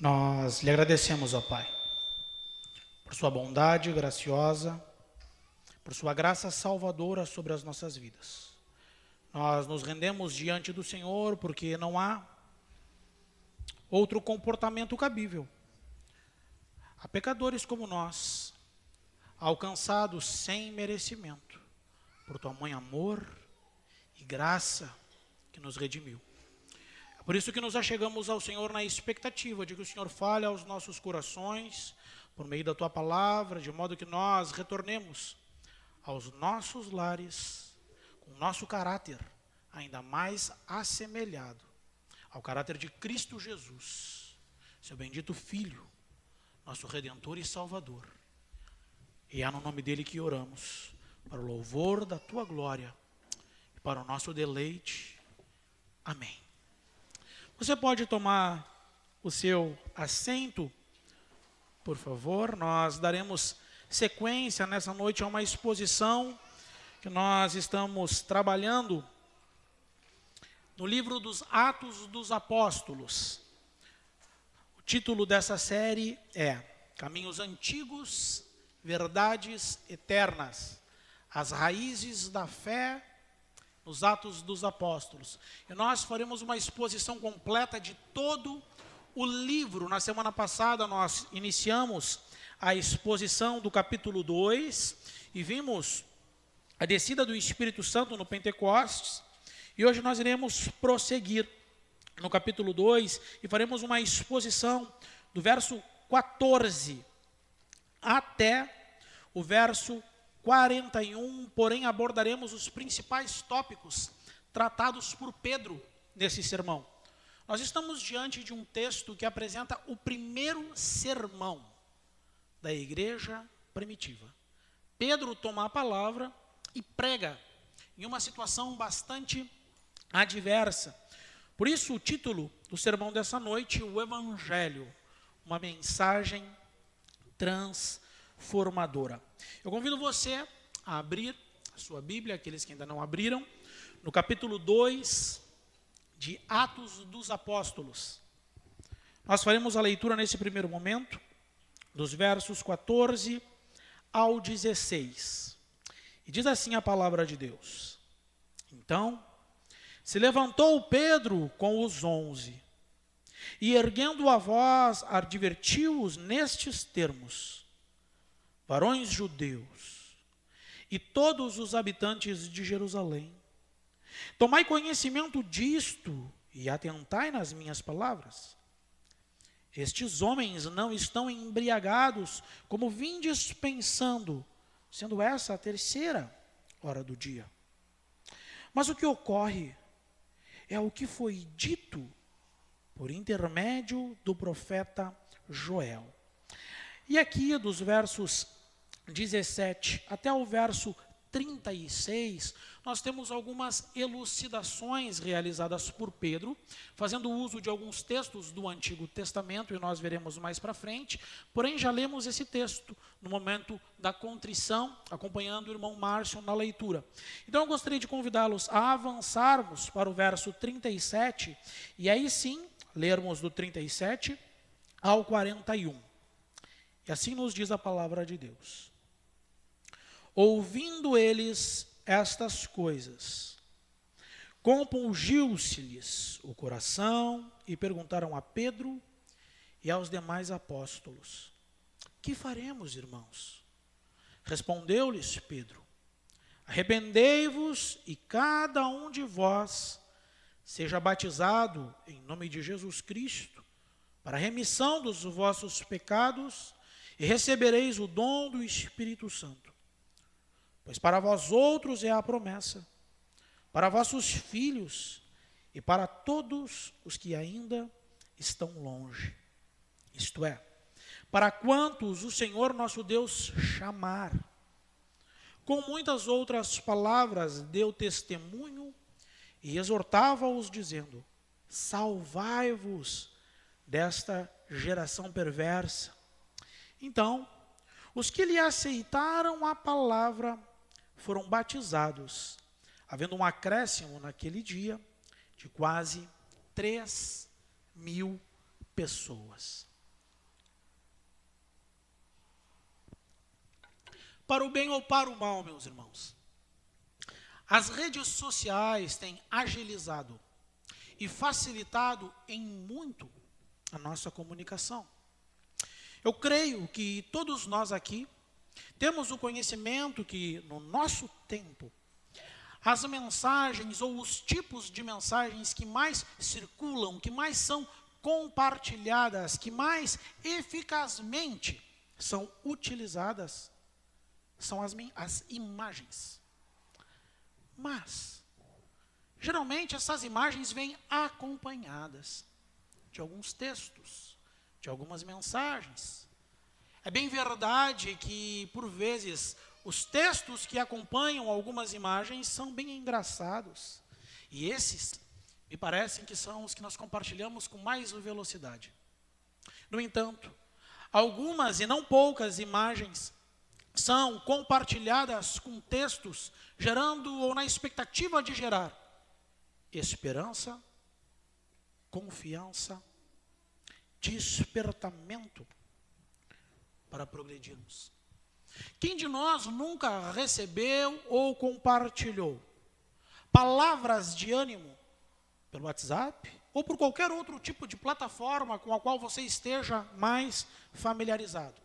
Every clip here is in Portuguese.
Nós lhe agradecemos, ó Pai, por sua bondade graciosa, por sua graça salvadora sobre as nossas vidas. Nós nos rendemos diante do Senhor porque não há outro comportamento cabível. Há pecadores como nós, alcançados sem merecimento, por tamanho amor e graça que nos redimiu. É por isso que nos achegamos ao Senhor na expectativa de que o Senhor fale aos nossos corações, por meio da Tua palavra, de modo que nós retornemos aos nossos lares, com o nosso caráter ainda mais assemelhado ao caráter de Cristo Jesus, seu bendito Filho, nosso Redentor e Salvador. E é no nome dele que oramos, para o louvor da Tua glória e para o nosso deleite. Amém. Você pode tomar o seu assento, por favor. Nós daremos sequência nessa noite a uma exposição que nós estamos trabalhando no livro dos Atos dos Apóstolos. O título dessa série é Caminhos Antigos, Verdades Eternas, as raízes da fé nos Atos dos Apóstolos. E nós faremos uma exposição completa de todo o livro. Na semana passada nós iniciamos a exposição do capítulo 2 e vimos a descida do Espírito Santo no Pentecostes. E hoje nós iremos prosseguir no capítulo 2 e faremos uma exposição do verso 14 até o verso 41, porém abordaremos os principais tópicos tratados por Pedro nesse sermão. Nós estamos diante de um texto que apresenta o primeiro sermão da igreja primitiva. Pedro toma a palavra e prega em uma situação bastante adversa. Por isso o título do sermão dessa noite, o Evangelho, uma mensagem transformadora. Eu convido você a abrir a sua Bíblia, aqueles que ainda não abriram, no capítulo 2 de Atos dos Apóstolos. Nós faremos a leitura nesse primeiro momento, dos versos 14 ao 16. E diz assim a palavra de Deus. Então, se levantou Pedro com os 11, e erguendo a voz, advertiu-os nestes termos: varões judeus e todos os habitantes de Jerusalém, tomai conhecimento disto e atentai nas minhas palavras. Estes homens não estão embriagados, como vindes pensando, sendo essa a terceira hora do dia. Mas o que ocorre é o que foi dito por intermédio do profeta Joel. E aqui dos versos 17 até o verso 36, nós temos algumas elucidações realizadas por Pedro, fazendo uso de alguns textos do Antigo Testamento, e nós veremos mais para frente, porém já lemos esse texto no momento da contrição, acompanhando o irmão Márcio na leitura. Então eu gostaria de convidá-los a avançarmos para o verso 37, e aí sim, lermos do 37 ao 41. E assim nos diz a palavra de Deus. Ouvindo eles estas coisas, compungiu-se-lhes o coração e perguntaram a Pedro e aos demais apóstolos: que faremos, irmãos? Respondeu-lhes Pedro: arrependei-vos e cada um de vós seja batizado em nome de Jesus Cristo para a remissão dos vossos pecados e recebereis o dom do Espírito Santo. Pois para vós outros é a promessa, para vossos filhos e para todos os que ainda estão longe. Isto é, para quantos o Senhor nosso Deus chamar. Com muitas outras palavras deu testemunho e exortava-os dizendo: salvai-vos desta geração perversa. Então, os que lhe aceitaram a palavra foram batizados, havendo um acréscimo naquele dia de quase 3.000 pessoas. para o bem ou para o mal, meus irmãos. As redes sociais têm agilizado e facilitado em muito a nossa comunicação. Eu creio que todos nós aqui temos o conhecimento que, no nosso tempo, as mensagens ou os tipos de mensagens que mais circulam, que mais são compartilhadas, que mais eficazmente são utilizadas, são as imagens. Mas, geralmente, essas imagens vêm acompanhadas de alguns textos, de algumas mensagens. É bem verdade que, por vezes, os textos que acompanham algumas imagens são bem engraçados. E esses, me parecem que são os que nós compartilhamos com mais velocidade. No entanto, algumas e não poucas imagens são compartilhadas com textos, gerando ou na expectativa de gerar esperança, confiança, despertamento para progredirmos. Quem de nós nunca recebeu ou compartilhou palavras de ânimo pelo WhatsApp ou por qualquer outro tipo de plataforma com a qual você esteja mais familiarizado?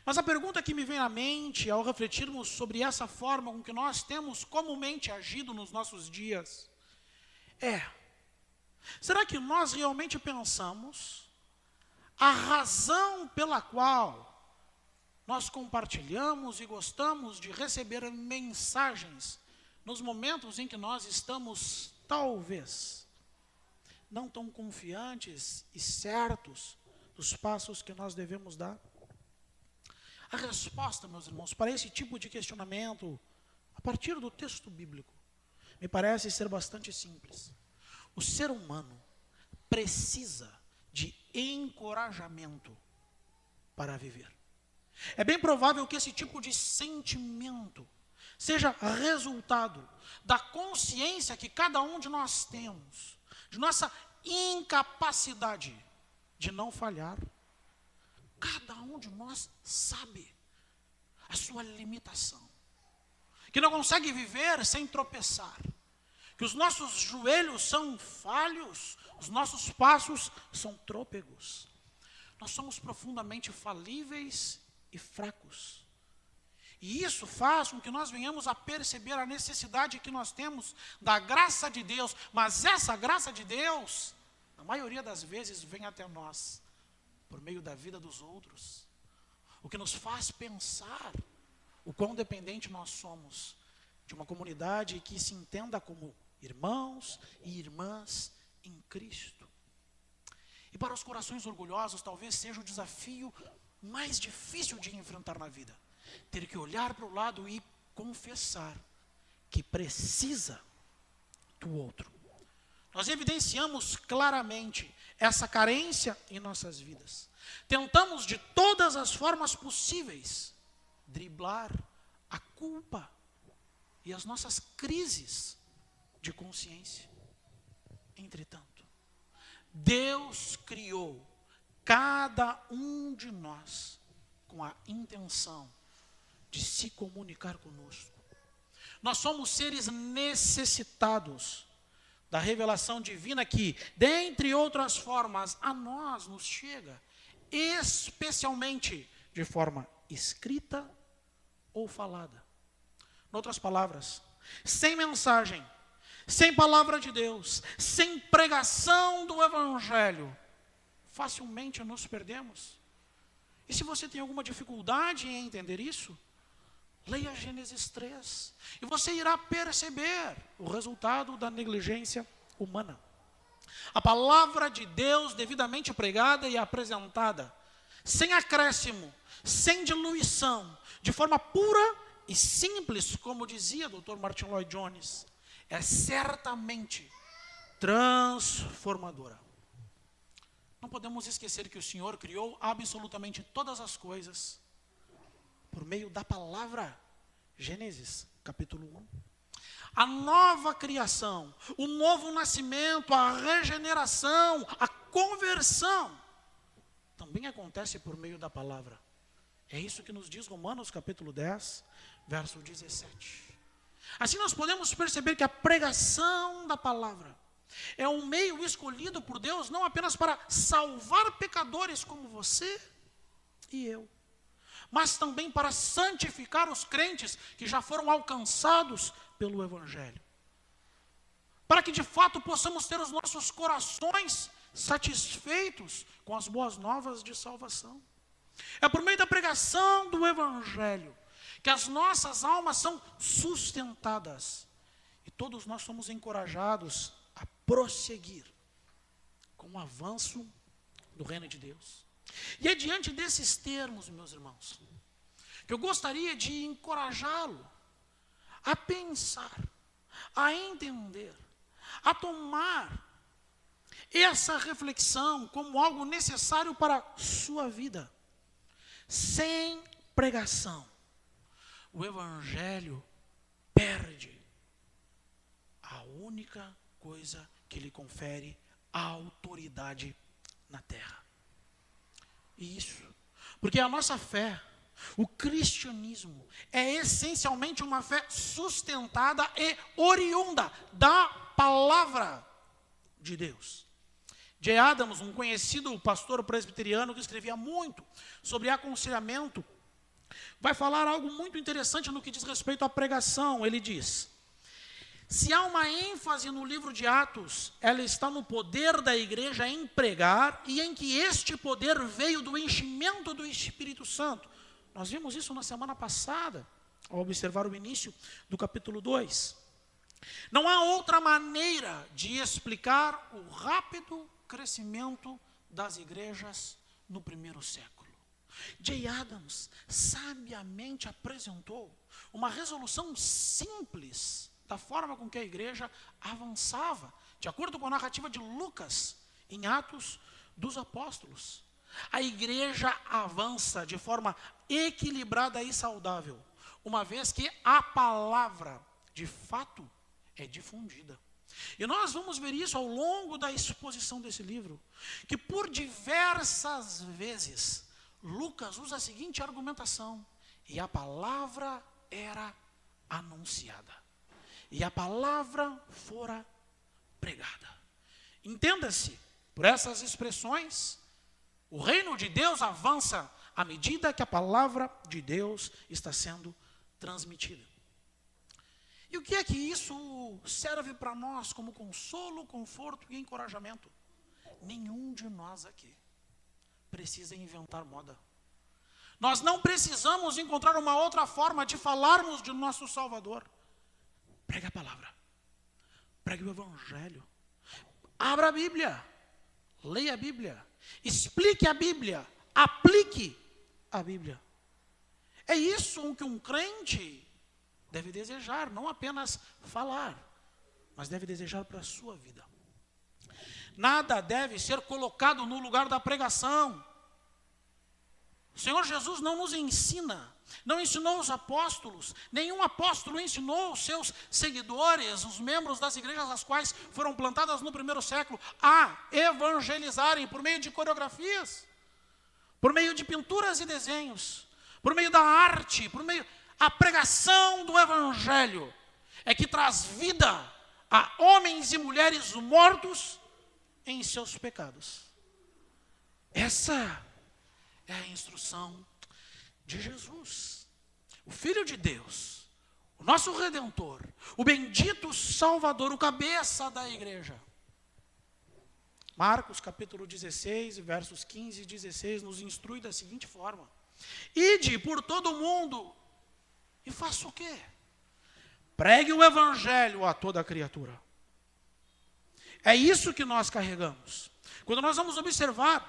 Mas a pergunta que me vem à mente ao refletirmos sobre essa forma com que nós temos comumente agido nos nossos dias é: será que nós realmente pensamos a razão pela qual nós compartilhamos e gostamos de receber mensagens nos momentos em que nós estamos, talvez, não tão confiantes e certos dos passos que nós devemos dar? A resposta, meus irmãos, para esse tipo de questionamento, a partir do texto bíblico, me parece ser bastante simples. O ser humano precisa de encorajamento para viver. É bem provável que esse tipo de sentimento seja resultado da consciência que cada um de nós temos, de nossa incapacidade de não falhar. Cada um de nós sabe a sua limitação, que não consegue viver sem tropeçar, que os nossos joelhos são falhos, os nossos passos são trôpegos. Nós somos profundamente falíveis e fracos. E isso faz com que nós venhamos a perceber a necessidade que nós temos da graça de Deus. Mas essa graça de Deus, na maioria das vezes, vem até nós por meio da vida dos outros. O que nos faz pensar o quão dependente nós somos de uma comunidade que se entenda como irmãos e irmãs em Cristo. E para os corações orgulhosos, talvez seja o desafio mais difícil de enfrentar na vida. Ter que olhar para o lado e confessar que precisa do outro. Nós evidenciamos claramente essa carência em nossas vidas. Tentamos de todas as formas possíveis driblar a culpa e as nossas crises de consciência. Entretanto, Deus criou cada um de nós com a intenção de se comunicar conosco. Nós somos seres necessitados da revelação divina que, dentre outras formas, a nós nos chega, especialmente de forma escrita ou falada. Em outras palavras, sem mensagem, sem palavra de Deus, sem pregação do Evangelho, facilmente nos perdemos. E se você tem alguma dificuldade em entender isso, leia Gênesis 3 e você irá perceber o resultado da negligência humana. A palavra de Deus devidamente pregada e apresentada, sem acréscimo, sem diluição, de forma pura e simples, como dizia o Dr. Martin Lloyd Jones, é certamente transformadora. Não podemos esquecer que o Senhor criou absolutamente todas as coisas por meio da palavra. Gênesis, capítulo 1. A nova criação, o novo nascimento, a regeneração, a conversão, também acontece por meio da palavra. É isso que nos diz Romanos capítulo 10, verso 17. Assim nós podemos perceber que a pregação da palavra é um meio escolhido por Deus não apenas para salvar pecadores como você e eu, mas também para santificar os crentes que já foram alcançados pelo Evangelho. Para que de fato possamos ter os nossos corações satisfeitos com as boas novas de salvação. É por meio da pregação do Evangelho que as nossas almas são sustentadas. E todos nós somos encorajados a prosseguir com o avanço do reino de Deus. E é diante desses termos, meus irmãos, que eu gostaria de encorajá-lo a pensar, a entender, a tomar essa reflexão como algo necessário para a sua vida. Sem pregação, o Evangelho perde a única coisa que lhe confere a autoridade na terra. E isso, porque a nossa fé, o cristianismo, é essencialmente uma fé sustentada e oriunda da palavra de Deus. J. Adams, um conhecido pastor presbiteriano que escrevia muito sobre aconselhamento, vai falar algo muito interessante no que diz respeito à pregação. Ele diz: se há uma ênfase no livro de Atos, ela está no poder da igreja em pregar e em que este poder veio do enchimento do Espírito Santo. Nós vimos isso na semana passada, ao observar o início do capítulo 2. Não há outra maneira de explicar o rápido crescimento das igrejas no primeiro século. J. Adams sabiamente apresentou uma resolução simples da forma com que a igreja avançava, de acordo com a narrativa de Lucas, em Atos dos Apóstolos. A igreja avança de forma equilibrada e saudável, uma vez que a palavra, de fato, é difundida. E nós vamos ver isso ao longo da exposição desse livro, que por diversas vezes Lucas usa a seguinte argumentação: e a palavra era anunciada, e a palavra fora pregada. Entenda-se, por essas expressões, o reino de Deus avança à medida que a palavra de Deus está sendo transmitida. E o que é que isso serve para nós como consolo, conforto e encorajamento? Nenhum de nós aqui precisa inventar moda. Nós não precisamos encontrar uma outra forma de falarmos de nosso Salvador. Pregue a palavra. Pregue o Evangelho. Abra a Bíblia. Leia a Bíblia. Explique a Bíblia. Aplique a Bíblia. É isso que um crente deve desejar, não apenas falar, mas deve desejar para a sua vida. Nada deve ser colocado no lugar da pregação. O Senhor Jesus não nos ensina, não ensinou os apóstolos, nenhum apóstolo ensinou os seus seguidores, os membros das igrejas as quais foram plantadas no primeiro século, a evangelizarem por meio de coreografias, por meio de pinturas e desenhos, por meio da arte, por meio... A pregação do Evangelho é que traz vida a homens e mulheres mortos em seus pecados. Essa é a instrução de Jesus, o Filho de Deus, o nosso Redentor, o bendito Salvador, o cabeça da igreja. Marcos capítulo 16, versos 15 e 16 nos instrui da seguinte forma: ide por todo o mundo e faça o quê? Pregue o Evangelho a toda criatura. É isso que nós carregamos. Quando nós vamos observar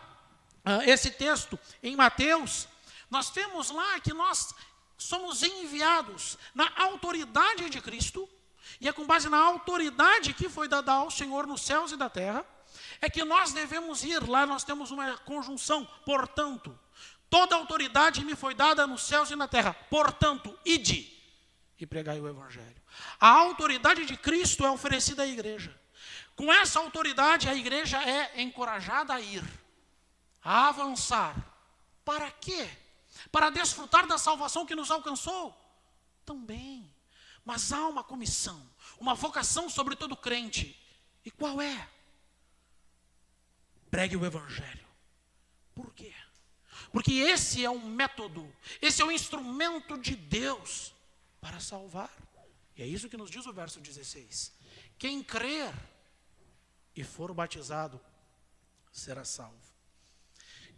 esse texto em Mateus, nós temos lá que nós somos enviados na autoridade de Cristo, e é com base na autoridade que foi dada ao Senhor nos céus e da terra, é que nós devemos ir. Lá nós temos uma conjunção, portanto. Toda autoridade me foi dada nos céus e na terra. Portanto, ide e pregai o Evangelho. A autoridade de Cristo é oferecida à igreja. Com essa autoridade, a igreja é encorajada a ir, a avançar. Para quê? para desfrutar da salvação que nos alcançou? Também. Mas há uma comissão, uma vocação sobre todo crente. E qual é? Pregue o evangelho. Por quê? Porque esse é um método, esse é o instrumento de Deus para salvar. E é isso que nos diz o verso 16. Quem crer e for batizado será salvo.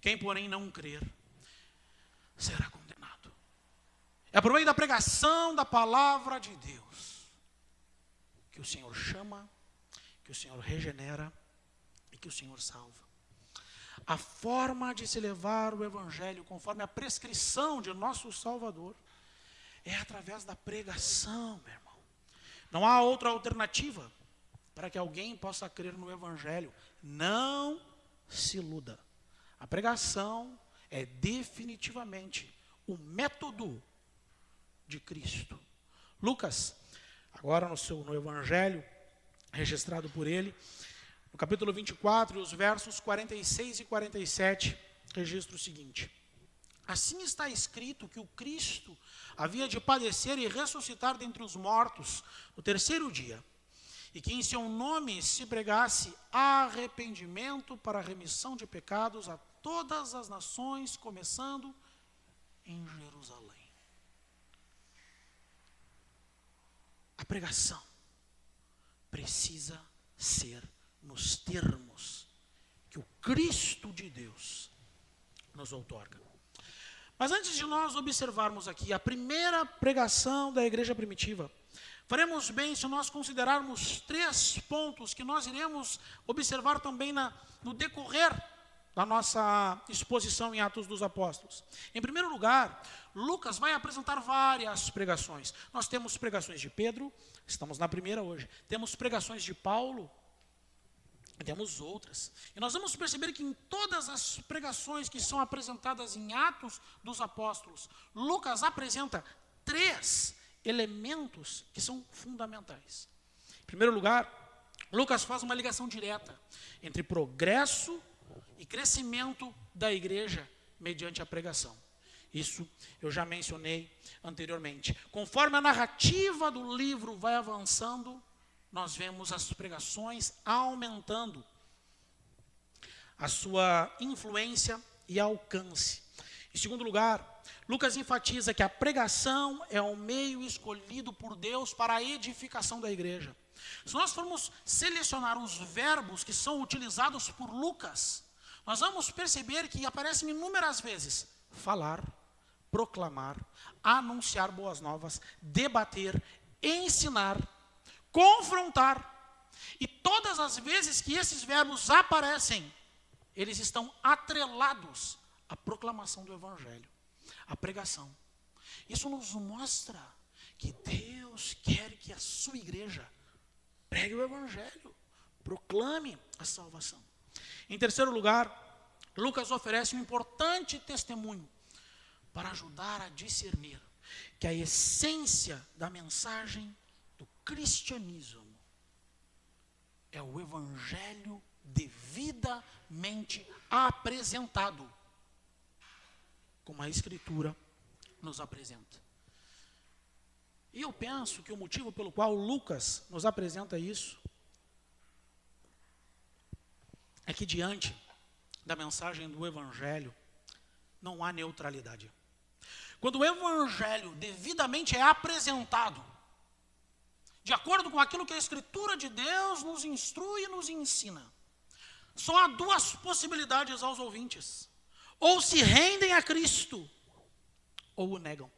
Quem, porém, não crer será condenado. É por meio da pregação da palavra de Deus que o Senhor chama, que o Senhor regenera e que o Senhor salva. A forma de se levar o evangelho conforme a prescrição de nosso Salvador é através da pregação, meu irmão. Não há outra alternativa para que alguém possa crer no evangelho. Não se iluda. A pregação é definitivamente o método de Cristo. Lucas, agora no evangelho registrado por ele, no capítulo 24, os versos 46 e 47, registra o seguinte: assim está escrito que o Cristo havia de padecer e ressuscitar dentre os mortos no terceiro dia, e que em seu nome se pregasse arrependimento para a remissão de pecados a todas as nações, começando em Jerusalém. A pregação precisa ser nos termos que o Cristo de Deus nos outorga. Mas antes de nós observarmos aqui a primeira pregação da igreja primitiva, faremos bem se nós considerarmos 3 pontos que nós iremos observar também no decorrer da nossa exposição em Atos dos Apóstolos. Em primeiro lugar, Lucas vai apresentar várias pregações. Nós temos pregações de Pedro, estamos na primeira hoje. Temos pregações de Paulo, temos outras. E nós vamos perceber que em todas as pregações que são apresentadas em Atos dos Apóstolos, Lucas apresenta 3 elementos que são fundamentais. Em primeiro lugar, Lucas faz uma ligação direta entre progresso e crescimento da igreja mediante a pregação. Isso eu já mencionei anteriormente. Conforme a narrativa do livro vai avançando, nós vemos as pregações aumentando a sua influência e alcance. Em segundo lugar, Lucas enfatiza que a pregação é um meio escolhido por Deus para a edificação da igreja. Se nós formos selecionar os verbos que são utilizados por Lucas, nós vamos perceber que aparecem inúmeras vezes: falar, proclamar, anunciar boas novas, debater, ensinar, confrontar. E todas as vezes que esses verbos aparecem, eles estão atrelados à proclamação do evangelho, à pregação. Isso nos mostra que Deus quer que a sua igreja pregue o evangelho, proclame a salvação. Em terceiro lugar, Lucas oferece um importante testemunho para ajudar a discernir que a essência da mensagem do cristianismo é o evangelho devidamente apresentado, como a Escritura nos apresenta. E eu penso que o motivo pelo qual Lucas nos apresenta isso é que diante da mensagem do evangelho não há neutralidade. Quando o evangelho devidamente é apresentado, de acordo com aquilo que a Escritura de Deus nos instrui e nos ensina, só há 2 possibilidades aos ouvintes: ou se rendem a Cristo, ou o negam.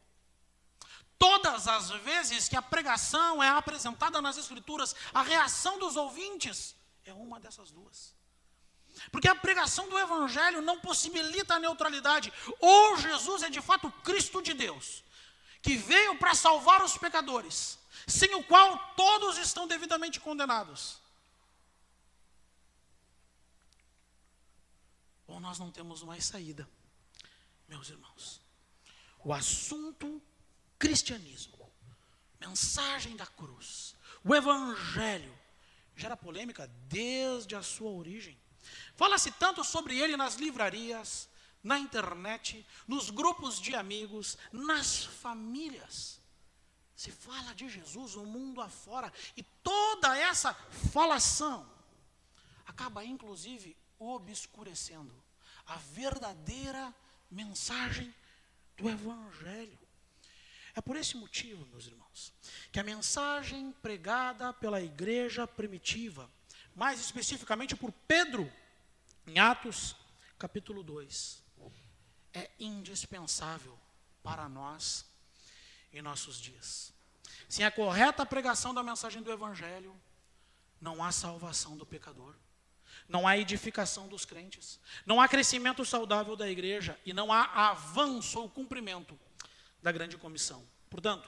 Todas as vezes que a pregação é apresentada nas Escrituras, a reação dos ouvintes é uma dessas 2. Porque a pregação do evangelho não possibilita a neutralidade. Ou Jesus é de fato Cristo de Deus, que veio para salvar os pecadores, sem o qual todos estão devidamente condenados, ou nós não temos mais saída. Meus irmãos, o assunto cristianismo, mensagem da cruz, o evangelho, gera polêmica desde a sua origem. Fala-se tanto sobre ele nas livrarias, na internet, nos grupos de amigos, nas famílias. Se fala de Jesus o mundo afora, e toda essa falação acaba, inclusive, obscurecendo a verdadeira mensagem do Evangelho. É por esse motivo, meus irmãos, que a mensagem pregada pela igreja primitiva, mais especificamente por Pedro, em Atos, capítulo 2, é indispensável para nós em nossos dias. Sem a correta pregação da mensagem do Evangelho, não há salvação do pecador, não há edificação dos crentes, não há crescimento saudável da igreja e não há avanço ou cumprimento da grande comissão. Portanto,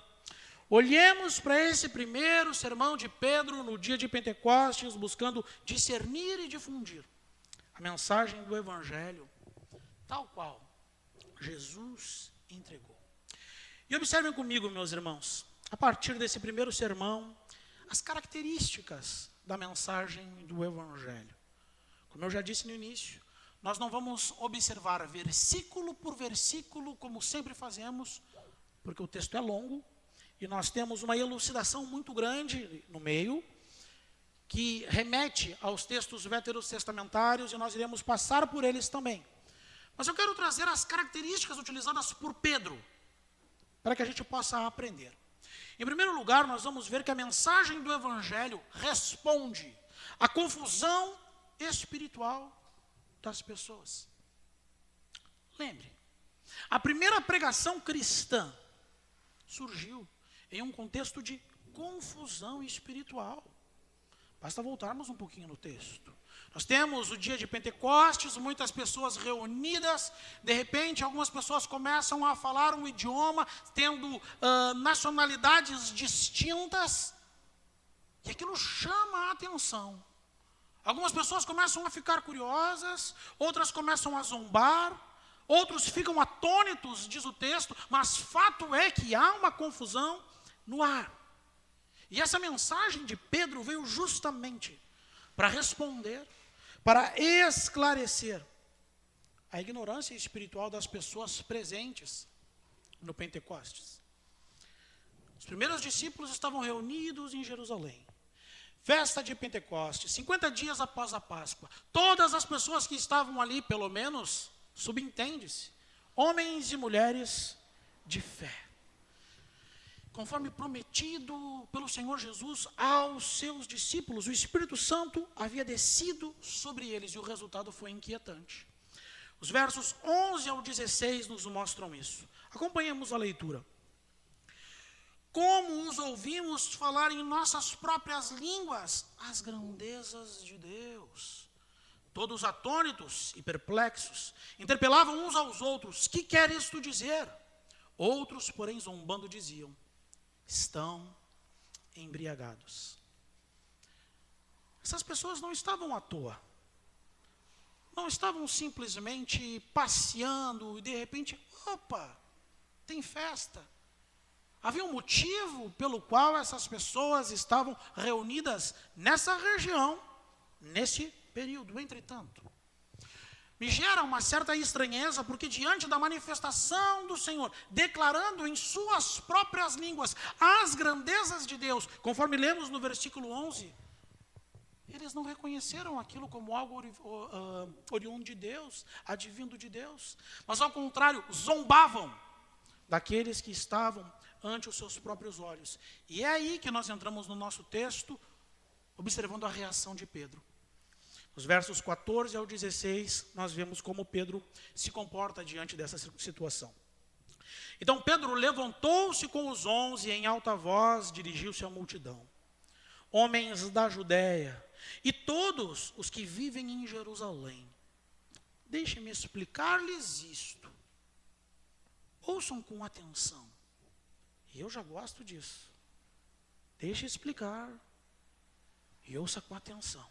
olhemos para esse primeiro sermão de Pedro no dia de Pentecostes, buscando discernir e difundir a mensagem do Evangelho, tal qual Jesus entregou. E observem comigo, meus irmãos, a partir desse primeiro sermão, as características da mensagem do Evangelho. Como eu já disse no início, nós não vamos observar versículo por versículo, como sempre fazemos, porque o texto é longo, e nós temos uma elucidação muito grande no meio, que remete aos textos veterotestamentários, e nós iremos passar por eles também. Mas eu quero trazer as características utilizadas por Pedro, para que a gente possa aprender. Em primeiro lugar, nós vamos ver que a mensagem do Evangelho responde à confusão espiritual das pessoas. Lembre, a primeira pregação cristã surgiu em um contexto de confusão espiritual. Basta voltarmos um pouquinho no texto. Nós temos o dia de Pentecostes, muitas pessoas reunidas, de repente algumas pessoas começam a falar um idioma, tendo nacionalidades distintas, e aquilo chama a atenção. Algumas pessoas começam a ficar curiosas, outras começam a zombar, outros ficam atônitos, diz o texto, mas fato é que há uma confusão no ar. E essa mensagem de Pedro veio justamente para responder, para esclarecer a ignorância espiritual das pessoas presentes no Pentecostes. Os primeiros discípulos estavam reunidos em Jerusalém. Festa de Pentecostes, 50 dias após a Páscoa. Todas as pessoas que estavam ali, pelo menos, subentende-se, homens e mulheres de fé. Conforme prometido pelo Senhor Jesus aos seus discípulos, o Espírito Santo havia descido sobre eles e o resultado foi inquietante. Os versos 11 ao 16 nos mostram isso. Acompanhemos a leitura. Como os ouvimos falar em nossas próprias línguas as grandezas de Deus. Todos atônitos e perplexos, interpelavam uns aos outros: que quer isto dizer? Outros, porém, zombando, diziam: estão embriagados. Essas pessoas não estavam à toa. Não estavam simplesmente passeando e de repente, opa, tem festa. Havia um motivo pelo qual essas pessoas estavam reunidas nessa região, nesse período. Entretanto, me gera uma certa estranheza, porque diante da manifestação do Senhor, declarando em suas próprias línguas as grandezas de Deus, conforme lemos no versículo 11, eles não reconheceram aquilo como algo oriundo de Deus, advindo de Deus, mas ao contrário, zombavam daqueles que estavam ante os seus próprios olhos. E é aí que nós entramos no nosso texto, observando a reação de Pedro. Nos versos 14 ao 16, nós vemos como Pedro se comporta diante dessa situação. Então Pedro levantou-se com os 11 e em alta voz dirigiu-se à multidão. Homens da Judéia e todos os que vivem em Jerusalém, deixem-me explicar-lhes isto. Ouçam com atenção. E eu já gosto disso. Deixe explicar e ouça com atenção.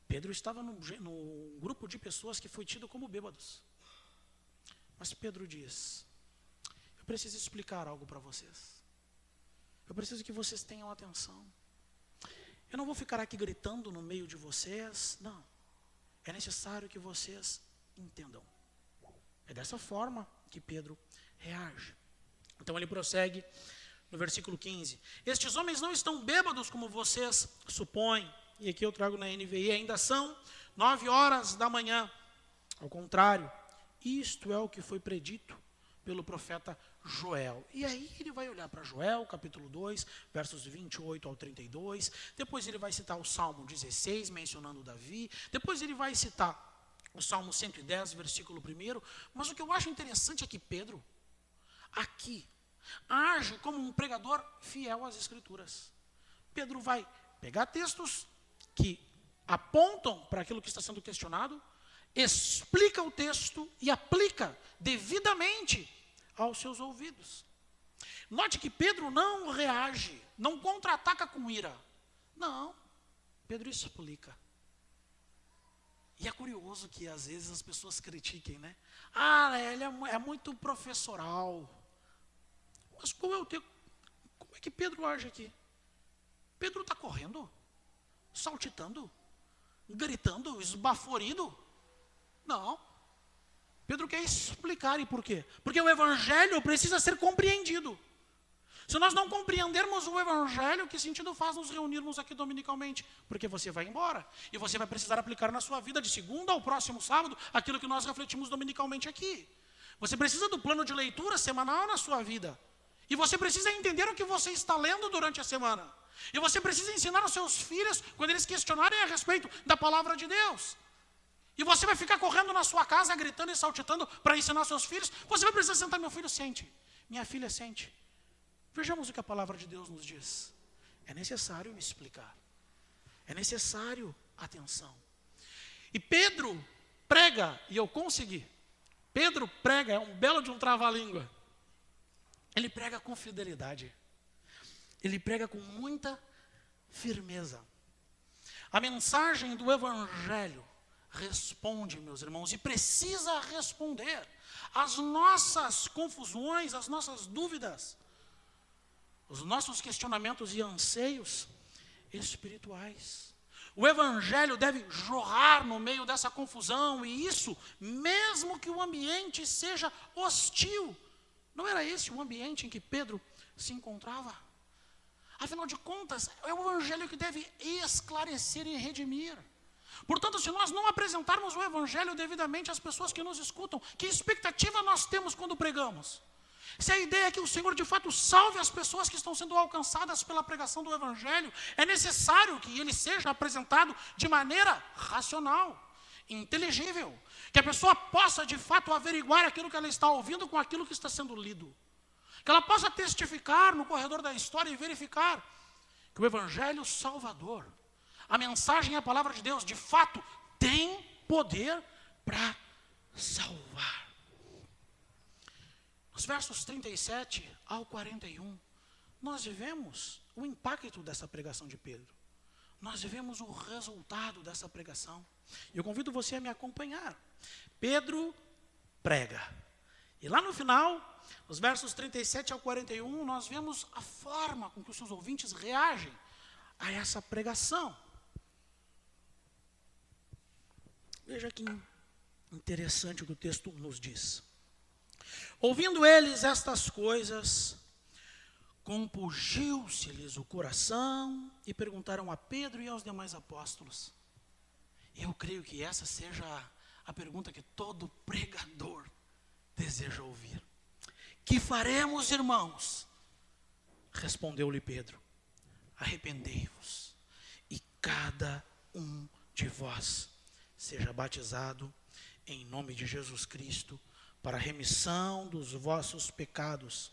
Pedro estava num grupo de pessoas que foi tido como bêbados. Mas Pedro diz: eu preciso explicar algo para vocês. Eu preciso que vocês tenham atenção. Eu não vou ficar aqui gritando no meio de vocês. Não. É necessário que vocês entendam. É dessa forma que Pedro reage. Então ele prossegue no versículo 15. Estes homens não estão bêbados como vocês supõem. E aqui eu trago na NVI, ainda são 9 horas da manhã. Ao contrário, isto é o que foi predito pelo profeta Joel. E aí ele vai olhar para Joel, capítulo 2, versos 28 ao 32. Depois ele vai citar o Salmo 16, mencionando Davi. Depois ele vai citar o Salmo 110, versículo 1. Mas o que eu acho interessante é que Pedro, aqui, age como um pregador fiel às Escrituras. Pedro vai pegar textos que apontam para aquilo que está sendo questionado, explica o texto e aplica devidamente aos seus ouvidos. Note que Pedro não reage, não contra-ataca com ira. Não, Pedro explica. E é curioso que às vezes as pessoas critiquem, né? Ele é muito professoral. Mas como é que Pedro age aqui? Pedro está correndo, saltitando, gritando, esbaforido? Não. Pedro quer explicar, e por quê? Porque o evangelho precisa ser compreendido. Se nós não compreendermos o evangelho, que sentido faz nos reunirmos aqui dominicalmente? Porque você vai embora, e você vai precisar aplicar na sua vida de segunda ao próximo sábado, aquilo que nós refletimos dominicalmente aqui. Você precisa do plano de leitura semanal na sua vida. E você precisa entender o que você está lendo durante a semana. E você precisa ensinar aos seus filhos, quando eles questionarem a respeito da palavra de Deus. E você vai ficar correndo na sua casa, gritando e saltitando para ensinar aos seus filhos. Você vai precisar sentar, meu filho, sente. Minha filha, sente. Vejamos o que a palavra de Deus nos diz. É necessário explicar. É necessário atenção. E Pedro prega, e eu consegui. Pedro prega, é um belo de um trava-língua. Ele prega com fidelidade. Ele prega com muita firmeza. A mensagem do evangelho responde, meus irmãos, e precisa responder às nossas confusões, às nossas dúvidas, os nossos questionamentos e anseios espirituais. O evangelho deve jorrar no meio dessa confusão, e isso mesmo que o ambiente seja hostil. Não era esse o ambiente em que Pedro se encontrava? Afinal de contas, é o evangelho que deve esclarecer e redimir. Portanto, se nós não apresentarmos o evangelho devidamente às pessoas que nos escutam, que expectativa nós temos quando pregamos? Se a ideia é que o Senhor de fato salve as pessoas que estão sendo alcançadas pela pregação do evangelho, é necessário que ele seja apresentado de maneira racional, inteligível, que a pessoa possa de fato averiguar aquilo que ela está ouvindo com aquilo que está sendo lido, que ela possa testificar no corredor da história e verificar que o evangelho salvador, a mensagem e a palavra de Deus, de fato, tem poder para salvar. Nos versos 37 ao 41, nós vivemos o impacto dessa pregação de Pedro. Nós vivemos o resultado dessa pregação. Eu convido você a me acompanhar. Pedro prega. E lá no final, nos versos 37 ao 41, nós vemos a forma com que os seus ouvintes reagem a essa pregação. Veja que interessante o que o texto nos diz. Ouvindo eles estas coisas, compungiu-se-lhes o coração e perguntaram a Pedro e aos demais apóstolos. Eu creio que essa seja a pergunta que todo pregador deseja ouvir. Que faremos, irmãos? Respondeu-lhe Pedro. Arrependei-vos e cada um de vós seja batizado em nome de Jesus Cristo para a remissão dos vossos pecados,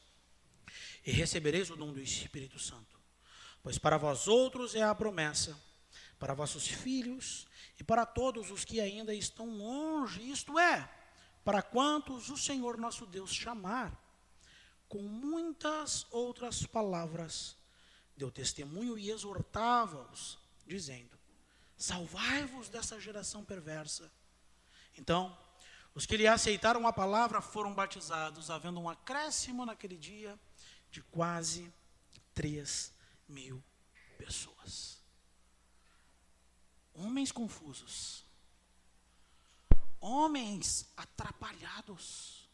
e recebereis o dom do Espírito Santo. Pois para vós outros é a promessa, para vossos filhos e para todos os que ainda estão longe, isto é, para quantos o Senhor nosso Deus chamar. Com muitas outras palavras, deu testemunho e exortava-os, dizendo: salvai-vos dessa geração perversa. Então, os que lhe aceitaram a palavra foram batizados, havendo um acréscimo naquele dia de quase 3.000 pessoas. Homens confusos, homens atrapalhados,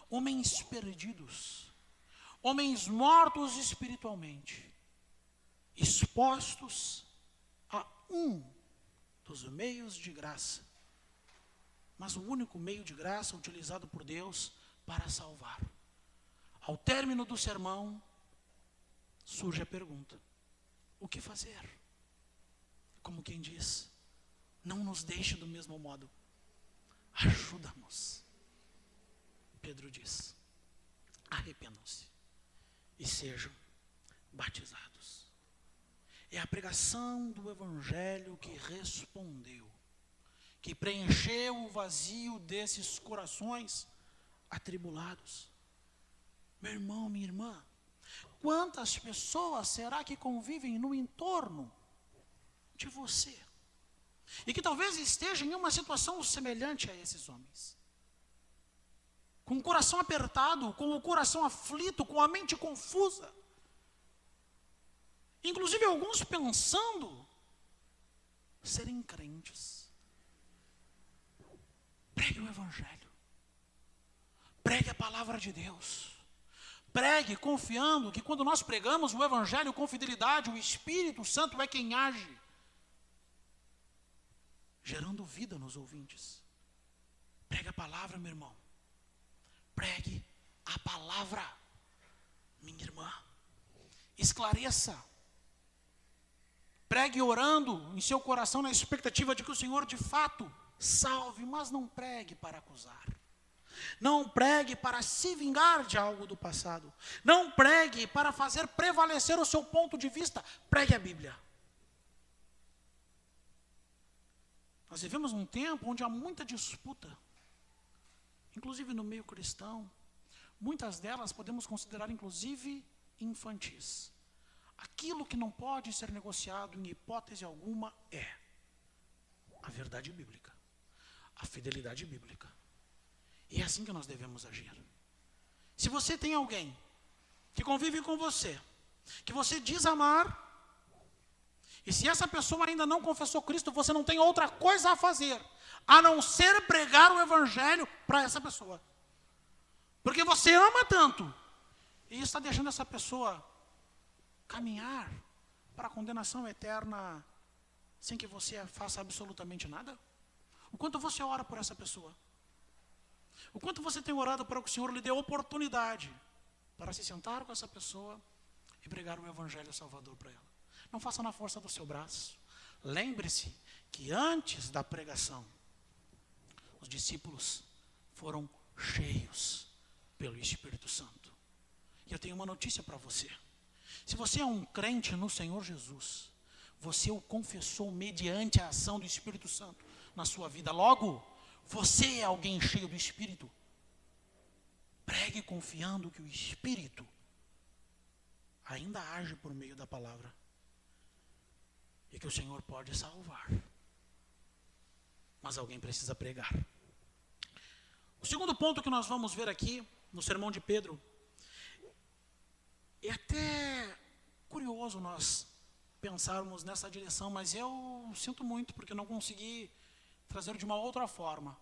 homens perdidos, homens mortos espiritualmente, expostos a um dos meios de graça, mas o único meio de graça utilizado por Deus para salvar. Ao término do sermão, surge a pergunta: o que fazer? Como quem diz, não nos deixe do mesmo modo, ajuda-nos. Pedro diz: arrependam-se e sejam batizados. É a pregação do Evangelho que respondeu, que preencheu o vazio desses corações atribulados. Meu irmão, minha irmã, quantas pessoas será que convivem no entorno de você e que talvez estejam em uma situação semelhante a esses homens? Com o coração apertado, com o coração aflito, com a mente confusa. Inclusive alguns pensando serem crentes. Pregue o Evangelho. Pregue a palavra de Deus. Pregue confiando que quando nós pregamos o Evangelho com fidelidade, o Espírito Santo é quem age, gerando vida nos ouvintes. Pregue a palavra, meu irmão. Pregue a palavra, minha irmã. Esclareça. Pregue orando em seu coração na expectativa de que o Senhor de fato salve, mas não pregue para acusar. Não pregue para se vingar de algo do passado. Não pregue para fazer prevalecer o seu ponto de vista. Pregue a Bíblia. Nós vivemos num tempo onde há muita disputa, inclusive no meio cristão. Muitas delas podemos considerar inclusive infantis. Aquilo que não pode ser negociado em hipótese alguma é a verdade bíblica, a fidelidade bíblica. E é assim que nós devemos agir. Se você tem alguém que convive com você, que você diz amar, e se essa pessoa ainda não confessou Cristo, você não tem outra coisa a fazer, a não ser pregar o Evangelho para essa pessoa. Porque você ama tanto, e está deixando essa pessoa caminhar para a condenação eterna, sem que você faça absolutamente nada? O quanto você ora por essa pessoa? O quanto você tem orado para que o Senhor lhe dê oportunidade para se sentar com essa pessoa e pregar o Evangelho Salvador para ela? Não faça na força do seu braço. Lembre-se que antes da pregação, os discípulos foram cheios pelo Espírito Santo. E eu tenho uma notícia para você. Se você é um crente no Senhor Jesus, você o confessou mediante a ação do Espírito Santo na sua vida. Logo, você é alguém cheio do Espírito. Pregue confiando que o Espírito ainda age por meio da palavra e que o Senhor pode salvar. Mas alguém precisa pregar. O segundo ponto que nós vamos ver aqui no sermão de Pedro, é até curioso nós pensarmos nessa direção, mas eu sinto muito porque não consegui trazer de uma outra forma.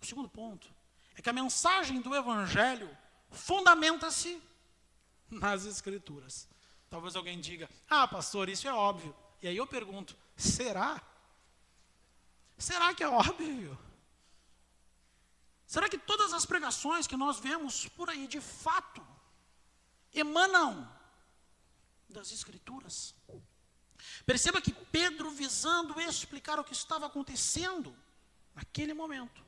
O segundo ponto é que a mensagem do Evangelho fundamenta-se nas Escrituras. Talvez alguém diga: ah, pastor, isso é óbvio. E aí eu pergunto: será? Será que é óbvio? Será que todas as pregações que nós vemos por aí, de fato, emanam das Escrituras? Perceba que Pedro, visando explicar o que estava acontecendo naquele momento,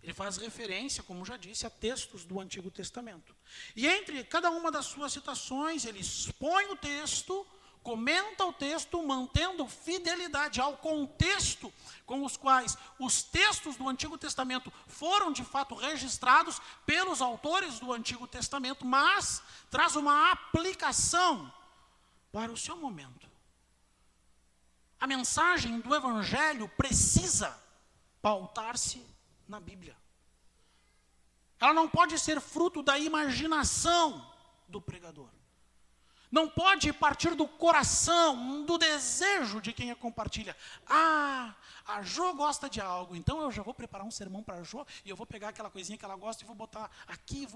ele faz referência, como já disse, a textos do Antigo Testamento. E entre cada uma das suas citações, ele expõe o texto, comenta o texto, mantendo fidelidade ao contexto com os quais os textos do Antigo Testamento foram de fato registrados pelos autores do Antigo Testamento, mas traz uma aplicação para o seu momento. A mensagem do Evangelho precisa pautar-se na Bíblia. Ela não pode ser fruto da imaginação do pregador. Não pode partir do coração, do desejo de quem a compartilha. A Jo gosta de algo, então eu já vou preparar um sermão para a Jo, e eu vou pegar aquela coisinha que ela gosta e vou botar aqui,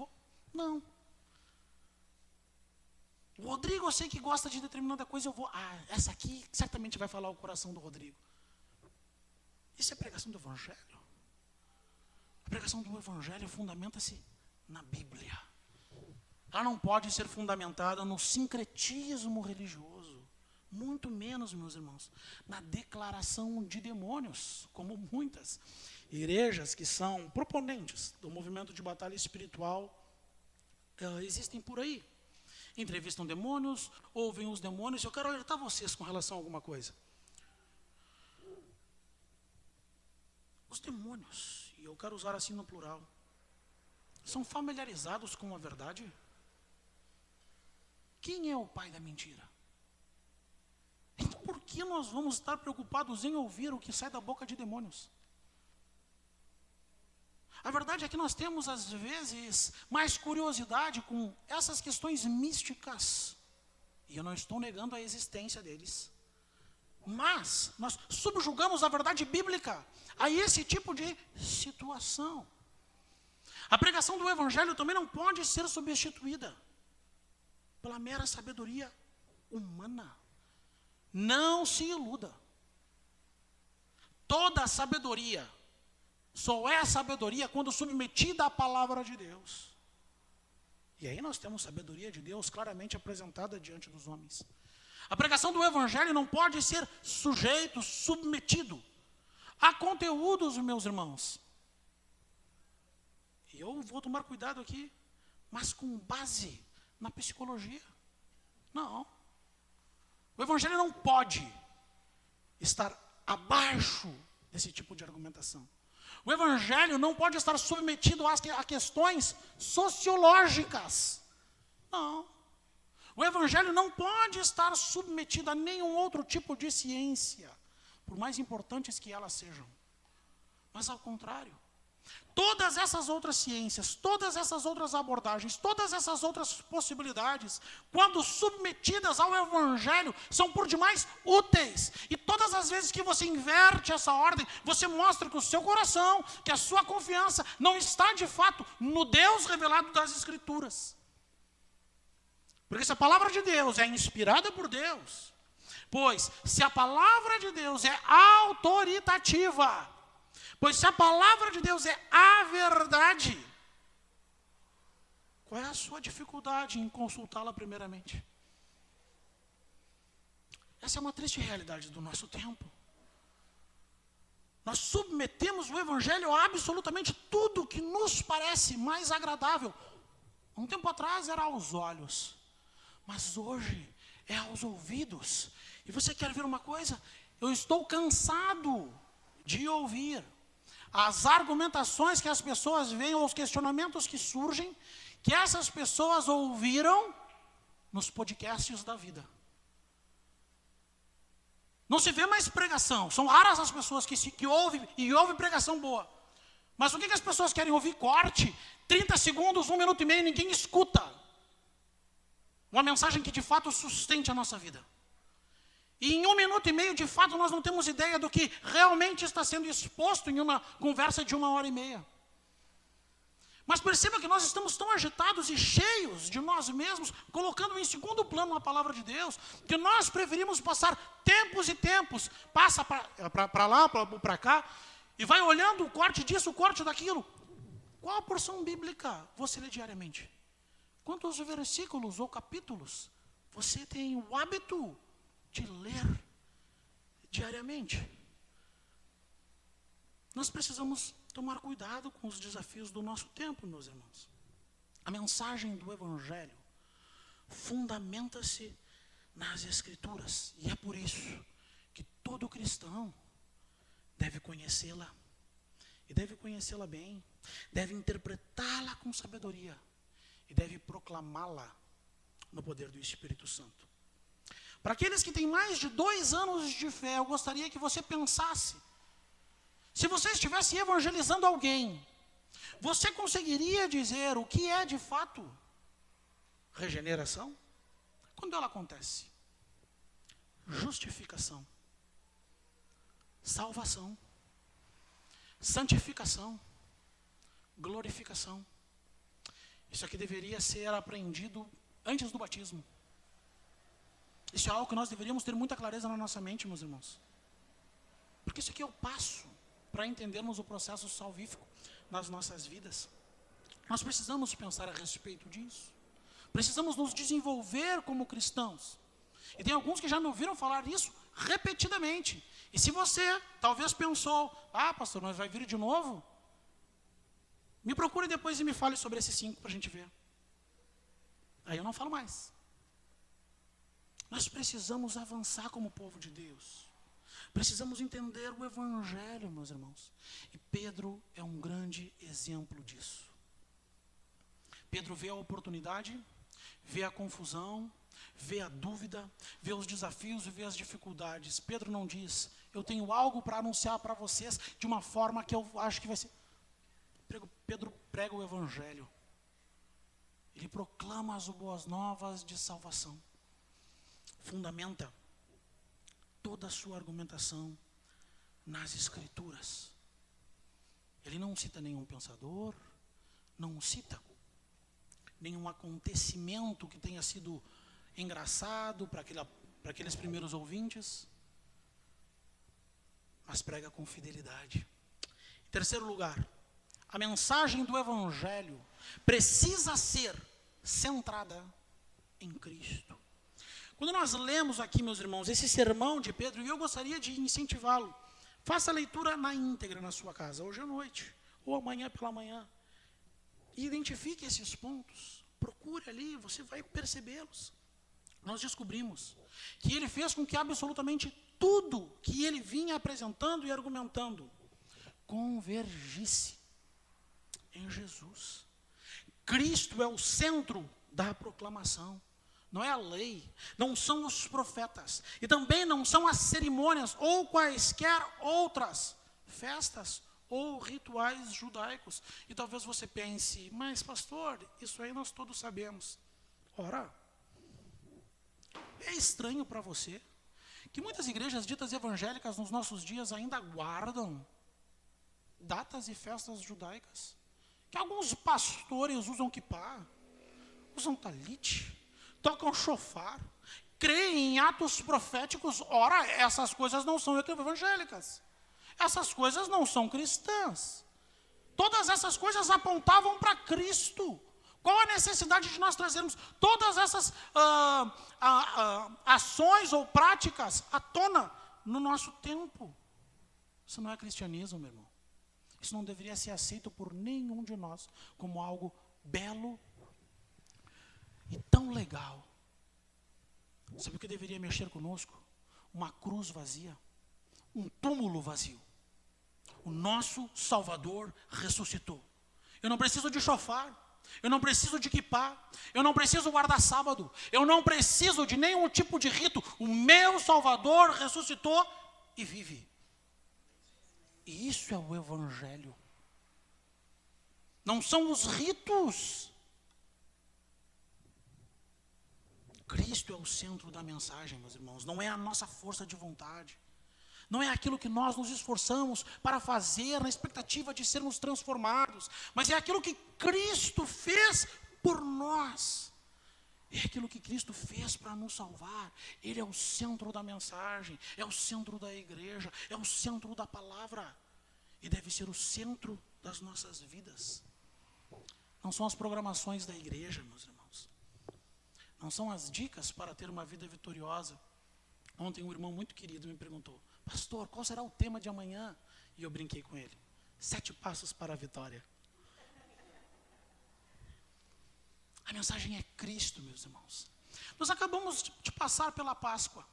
Não. O Rodrigo, eu sei que gosta de determinada coisa, eu vou... essa aqui certamente vai falar o coração do Rodrigo. Isso é pregação do Evangelho. A pregação do Evangelho fundamenta-se na Bíblia. Ela não pode ser fundamentada no sincretismo religioso. Muito menos, meus irmãos, na declaração de demônios, como muitas igrejas que são proponentes do movimento de batalha espiritual existem por aí. Entrevistam demônios, ouvem os demônios. Eu quero alertar vocês com relação a alguma coisa. Os demônios, e eu quero usar assim no plural, são familiarizados com a verdade? Quem é o pai da mentira? Então por que nós vamos estar preocupados em ouvir o que sai da boca de demônios? A verdade é que nós temos, às vezes, mais curiosidade com essas questões místicas. E eu não estou negando a existência deles. Mas nós subjugamos a verdade bíblica a esse tipo de situação. A pregação do Evangelho também não pode ser substituída pela mera sabedoria humana. Não se iluda. Toda sabedoria só é sabedoria quando submetida à palavra de Deus. E aí nós temos sabedoria de Deus claramente apresentada diante dos homens. A pregação do Evangelho não pode ser sujeito, submetido a conteúdos, meus irmãos. E eu vou tomar cuidado aqui, mas com base na psicologia. Não. O Evangelho não pode estar abaixo desse tipo de argumentação. O Evangelho não pode estar submetido a questões sociológicas. Não. O Evangelho não pode estar submetido a nenhum outro tipo de ciência, por mais importantes que elas sejam. Mas ao contrário, todas essas outras ciências, todas essas outras abordagens, todas essas outras possibilidades, quando submetidas ao Evangelho, são por demais úteis. E todas as vezes que você inverte essa ordem, você mostra que o seu coração, que a sua confiança não está de fato no Deus revelado das Escrituras. Porque se a palavra de Deus é inspirada por Deus, pois se a palavra de Deus é autoritativa, pois se a palavra de Deus é a verdade, qual é a sua dificuldade em consultá-la primeiramente? Essa é uma triste realidade do nosso tempo. Nós submetemos o Evangelho a absolutamente tudo que nos parece mais agradável. Um tempo atrás era aos olhos, mas hoje é aos ouvidos. E você quer ver uma coisa? Eu estou cansado de ouvir as argumentações que as pessoas veem, ou os questionamentos que surgem, que essas pessoas ouviram nos podcasts da vida. Não se vê mais pregação. São raras as pessoas que ouvem e ouvem pregação boa. Mas o que as pessoas querem ouvir? Corte, 30 segundos, 1 minuto e meio, ninguém escuta. Uma mensagem que de fato sustente a nossa vida. E em 1 minuto e meio, de fato, nós não temos ideia do que realmente está sendo exposto em uma conversa de 1h30. Mas perceba que nós estamos tão agitados e cheios de nós mesmos, colocando em segundo plano a palavra de Deus, que nós preferimos passar tempos e tempos, passa para lá, para cá, e vai olhando o corte disso, o corte daquilo. Qual a porção bíblica você lê diariamente? Quantos versículos ou capítulos você tem o hábito de ler diariamente? Nós precisamos tomar cuidado com os desafios do nosso tempo, meus irmãos. A mensagem do Evangelho fundamenta-se nas Escrituras. E é por isso que todo cristão deve conhecê-la. E deve conhecê-la bem. Deve interpretá-la com sabedoria. E deve proclamá-la no poder do Espírito Santo. Para aqueles que têm mais de 2 anos de fé, eu gostaria que você pensasse. Se você estivesse evangelizando alguém, você conseguiria dizer o que é de fato regeneração? Quando ela acontece? Justificação, salvação, santificação, glorificação. Isso aqui deveria ser aprendido antes do batismo. Isso é algo que nós deveríamos ter muita clareza na nossa mente, meus irmãos. Porque isso aqui é o passo para entendermos o processo salvífico nas nossas vidas. Nós precisamos pensar a respeito disso. Precisamos nos desenvolver como cristãos. E tem alguns que já me ouviram falar isso repetidamente. E se você talvez pensou, pastor, mas vai vir de novo? Me procure depois e me fale sobre esses 5 para a gente ver. Aí eu não falo mais. Nós precisamos avançar como povo de Deus. Precisamos entender o Evangelho, meus irmãos. E Pedro é um grande exemplo disso. Pedro vê a oportunidade, vê a confusão, vê a dúvida, vê os desafios e vê as dificuldades. Pedro não diz, eu tenho algo para anunciar para vocês de uma forma que eu acho que vai ser... Pedro prega o Evangelho. Ele proclama as boas novas de salvação. Fundamenta toda a sua argumentação nas Escrituras. Ele não cita nenhum pensador, não cita nenhum acontecimento que tenha sido engraçado para aqueles primeiros ouvintes, mas prega com fidelidade. Em terceiro lugar, a mensagem do Evangelho precisa ser centrada em Cristo. Quando nós lemos aqui, meus irmãos, esse sermão de Pedro, e eu gostaria de incentivá-lo, faça a leitura na íntegra na sua casa, hoje à noite, ou amanhã pela manhã, e identifique esses pontos, procure ali, você vai percebê-los. Nós descobrimos que ele fez com que absolutamente tudo que ele vinha apresentando e argumentando convergisse em Jesus. Cristo é o centro da proclamação. Não é a lei, não são os profetas, e também não são as cerimônias ou quaisquer outras festas ou rituais judaicos. E talvez você pense, mas pastor, isso aí nós todos sabemos. Ora, é estranho para você que muitas igrejas ditas evangélicas nos nossos dias ainda guardam datas e festas judaicas? Que alguns pastores usam quipá, usam talite, tocam chofar, creem em atos proféticos. Ora, essas coisas não são evangélicas. Essas coisas não são cristãs. Todas essas coisas apontavam para Cristo. Qual a necessidade de nós trazermos todas essas ações ou práticas à tona no nosso tempo? Isso não é cristianismo, meu irmão. Isso não deveria ser aceito por nenhum de nós como algo belo e tão legal. Sabe o que deveria mexer conosco? Uma cruz vazia, um túmulo vazio. O nosso Salvador ressuscitou. Eu não preciso de chofar, eu não preciso de quipá, eu não preciso guardar sábado, eu não preciso de nenhum tipo de rito. O meu Salvador ressuscitou e vive. E isso é o Evangelho. Não são os ritos. Cristo é o centro da mensagem, meus irmãos. Não é a nossa força de vontade. Não é aquilo que nós nos esforçamos para fazer na expectativa de sermos transformados. Mas é aquilo que Cristo fez por nós. É aquilo que Cristo fez para nos salvar. Ele é o centro da mensagem. É o centro da igreja. É o centro da palavra. E deve ser o centro das nossas vidas. Não são as programações da igreja, meus irmãos. Não são as dicas para ter uma vida vitoriosa. Ontem um irmão muito querido me perguntou, pastor, qual será o tema de amanhã? E eu brinquei com ele, 7 passos para a vitória. A mensagem é Cristo, meus irmãos. Nós acabamos de passar pela Páscoa.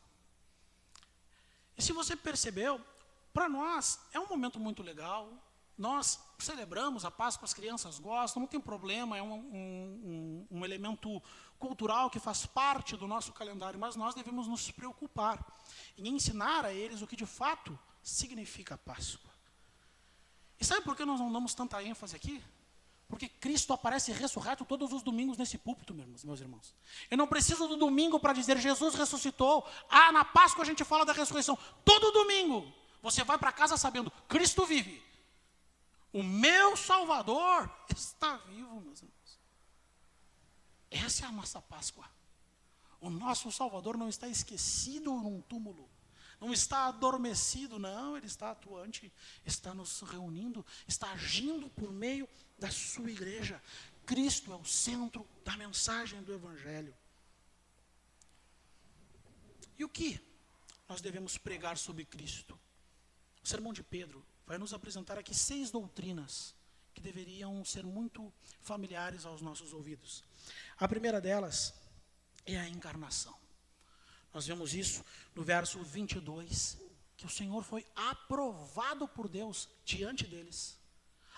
E se você percebeu, para nós é um momento muito legal. Nós celebramos a Páscoa, as crianças gostam, não tem problema, é um elemento cultural que faz parte do nosso calendário, mas nós devemos nos preocupar em ensinar a eles o que de fato significa a Páscoa. E sabe por que nós não damos tanta ênfase aqui? Porque Cristo aparece ressurreto todos os domingos nesse púlpito, meus irmãos. Eu não preciso do domingo para dizer Jesus ressuscitou. Na Páscoa a gente fala da ressurreição. Todo domingo você vai para casa sabendo, Cristo vive. O meu Salvador está vivo, meus irmãos. Essa é a nossa Páscoa. O nosso Salvador não está esquecido num túmulo. Não está adormecido, não. Ele está atuante, está nos reunindo, está agindo por meio da sua igreja. Cristo é o centro da mensagem do Evangelho. E o que nós devemos pregar sobre Cristo? O sermão de Pedro vai nos apresentar aqui 6 doutrinas que deveriam ser muito familiares aos nossos ouvidos. A primeira delas é a encarnação. Nós vemos isso no verso 22, que o Senhor foi aprovado por Deus diante deles.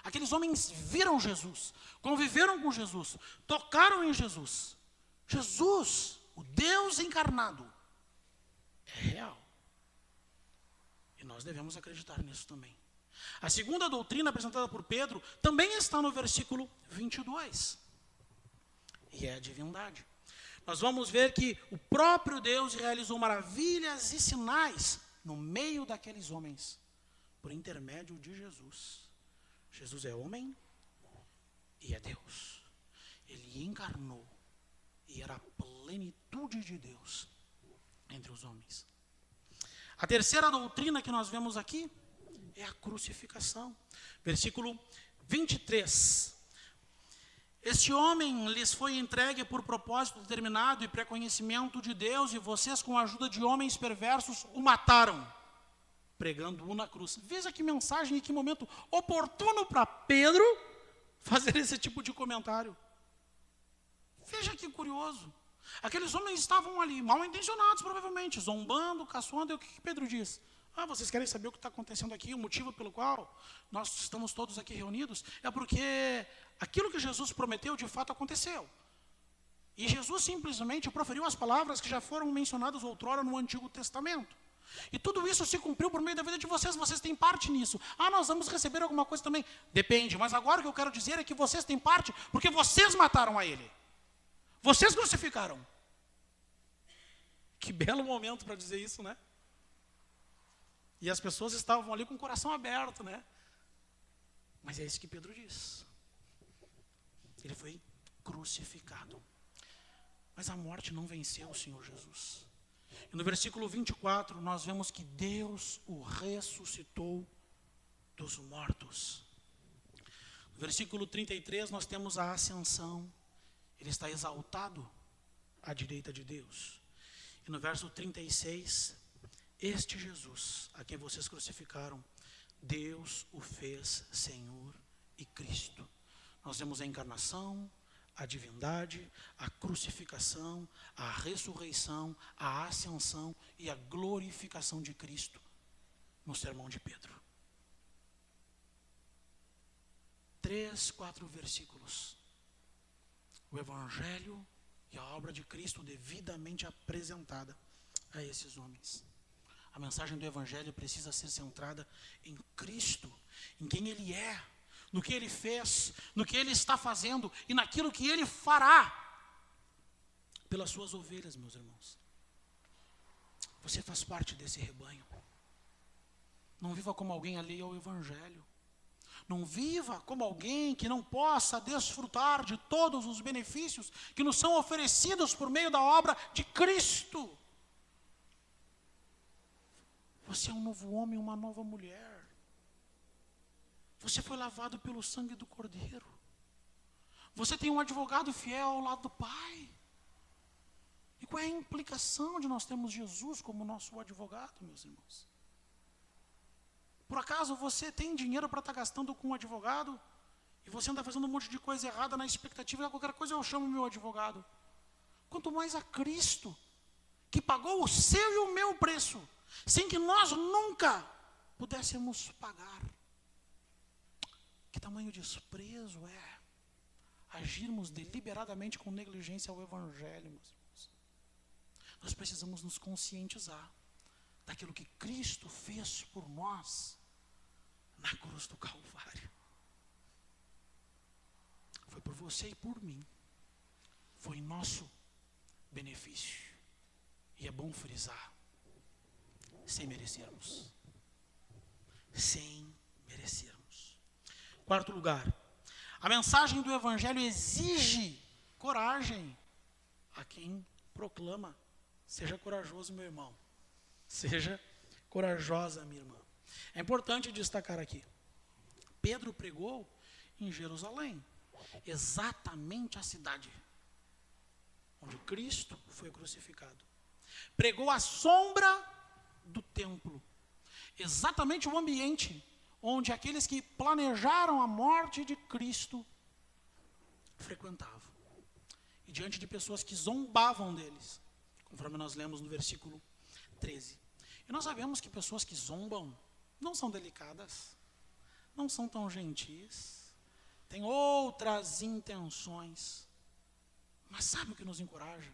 Aqueles homens viram Jesus, conviveram com Jesus, tocaram em Jesus. Jesus, o Deus encarnado, é real. E nós devemos acreditar nisso também. A segunda doutrina apresentada por Pedro também está no versículo 22. E é a divindade. Nós vamos ver que o próprio Deus realizou maravilhas e sinais no meio daqueles homens, por intermédio de Jesus. Jesus é homem e é Deus. Ele encarnou e era a plenitude de Deus entre os homens. A terceira doutrina que nós vemos aqui é a crucificação. Versículo 23. Este homem lhes foi entregue por propósito determinado e pré-conhecimento de Deus, e vocês, com a ajuda de homens perversos, o mataram, pregando-o na cruz. Veja que mensagem e que momento oportuno para Pedro fazer esse tipo de comentário. Veja que curioso. Aqueles homens estavam ali, mal intencionados provavelmente, zombando, caçoando, e o que Pedro diz? Vocês querem saber o que está acontecendo aqui? O motivo pelo qual nós estamos todos aqui reunidos é porque aquilo que Jesus prometeu de fato aconteceu. E Jesus simplesmente proferiu as palavras que já foram mencionadas outrora no Antigo Testamento. E tudo isso se cumpriu por meio da vida de vocês. Vocês têm parte nisso. Nós vamos receber alguma coisa também? Depende, mas agora o que eu quero dizer é que vocês têm parte porque vocês mataram a ele. Vocês crucificaram. Que belo momento para dizer isso, né? E as pessoas estavam ali com o coração aberto, né? Mas é isso que Pedro diz. Ele foi crucificado. Mas a morte não venceu o Senhor Jesus. E no versículo 24, nós vemos que Deus o ressuscitou dos mortos. No versículo 33, nós temos a ascensão. Ele está exaltado à direita de Deus. E no verso 36, este Jesus, a quem vocês crucificaram, Deus o fez Senhor e Cristo. Nós vemos a encarnação, a divindade, a crucificação, a ressurreição, a ascensão e a glorificação de Cristo no sermão de Pedro. 3, 4 versículos. O Evangelho e a obra de Cristo devidamente apresentada a esses homens. A mensagem do Evangelho precisa ser centrada em Cristo, em quem Ele é, no que Ele fez, no que Ele está fazendo e naquilo que Ele fará pelas suas ovelhas, meus irmãos. Você faz parte desse rebanho. Não viva como alguém alheio ao Evangelho. Não viva como alguém que não possa desfrutar de todos os benefícios que nos são oferecidos por meio da obra de Cristo. Você é um novo homem, uma nova mulher. Você foi lavado pelo sangue do Cordeiro. Você tem um advogado fiel ao lado do Pai. E qual é a implicação de nós termos Jesus como nosso advogado, meus irmãos? Por acaso você tem dinheiro para estar gastando com um advogado e você anda fazendo um monte de coisa errada na expectativa de qualquer coisa eu chamo meu advogado? Quanto mais a Cristo, que pagou o seu e o meu preço, sem que nós nunca pudéssemos pagar. Que tamanho desprezo é agirmos deliberadamente com negligência ao Evangelho, meus irmãos. Nós precisamos nos conscientizar daquilo que Cristo fez por nós na cruz do Calvário. você e por mim, foi em nosso benefício. E é bom frisar, sem merecermos. Sem merecermos. Quarto lugar, a mensagem do Evangelho exige coragem a quem proclama. Seja corajoso, meu irmão. Seja corajosa, minha irmã. É importante destacar aqui, Pedro pregou em Jerusalém, exatamente a cidade onde Cristo foi crucificado. Pregou à sombra do templo, exatamente o ambiente onde aqueles que planejaram a morte de Cristo frequentavam. E diante de pessoas que zombavam deles, conforme nós lemos no versículo 13. E nós sabemos que pessoas que zombam não são delicadas, não são tão gentis, têm outras intenções. Mas sabe o que nos encoraja?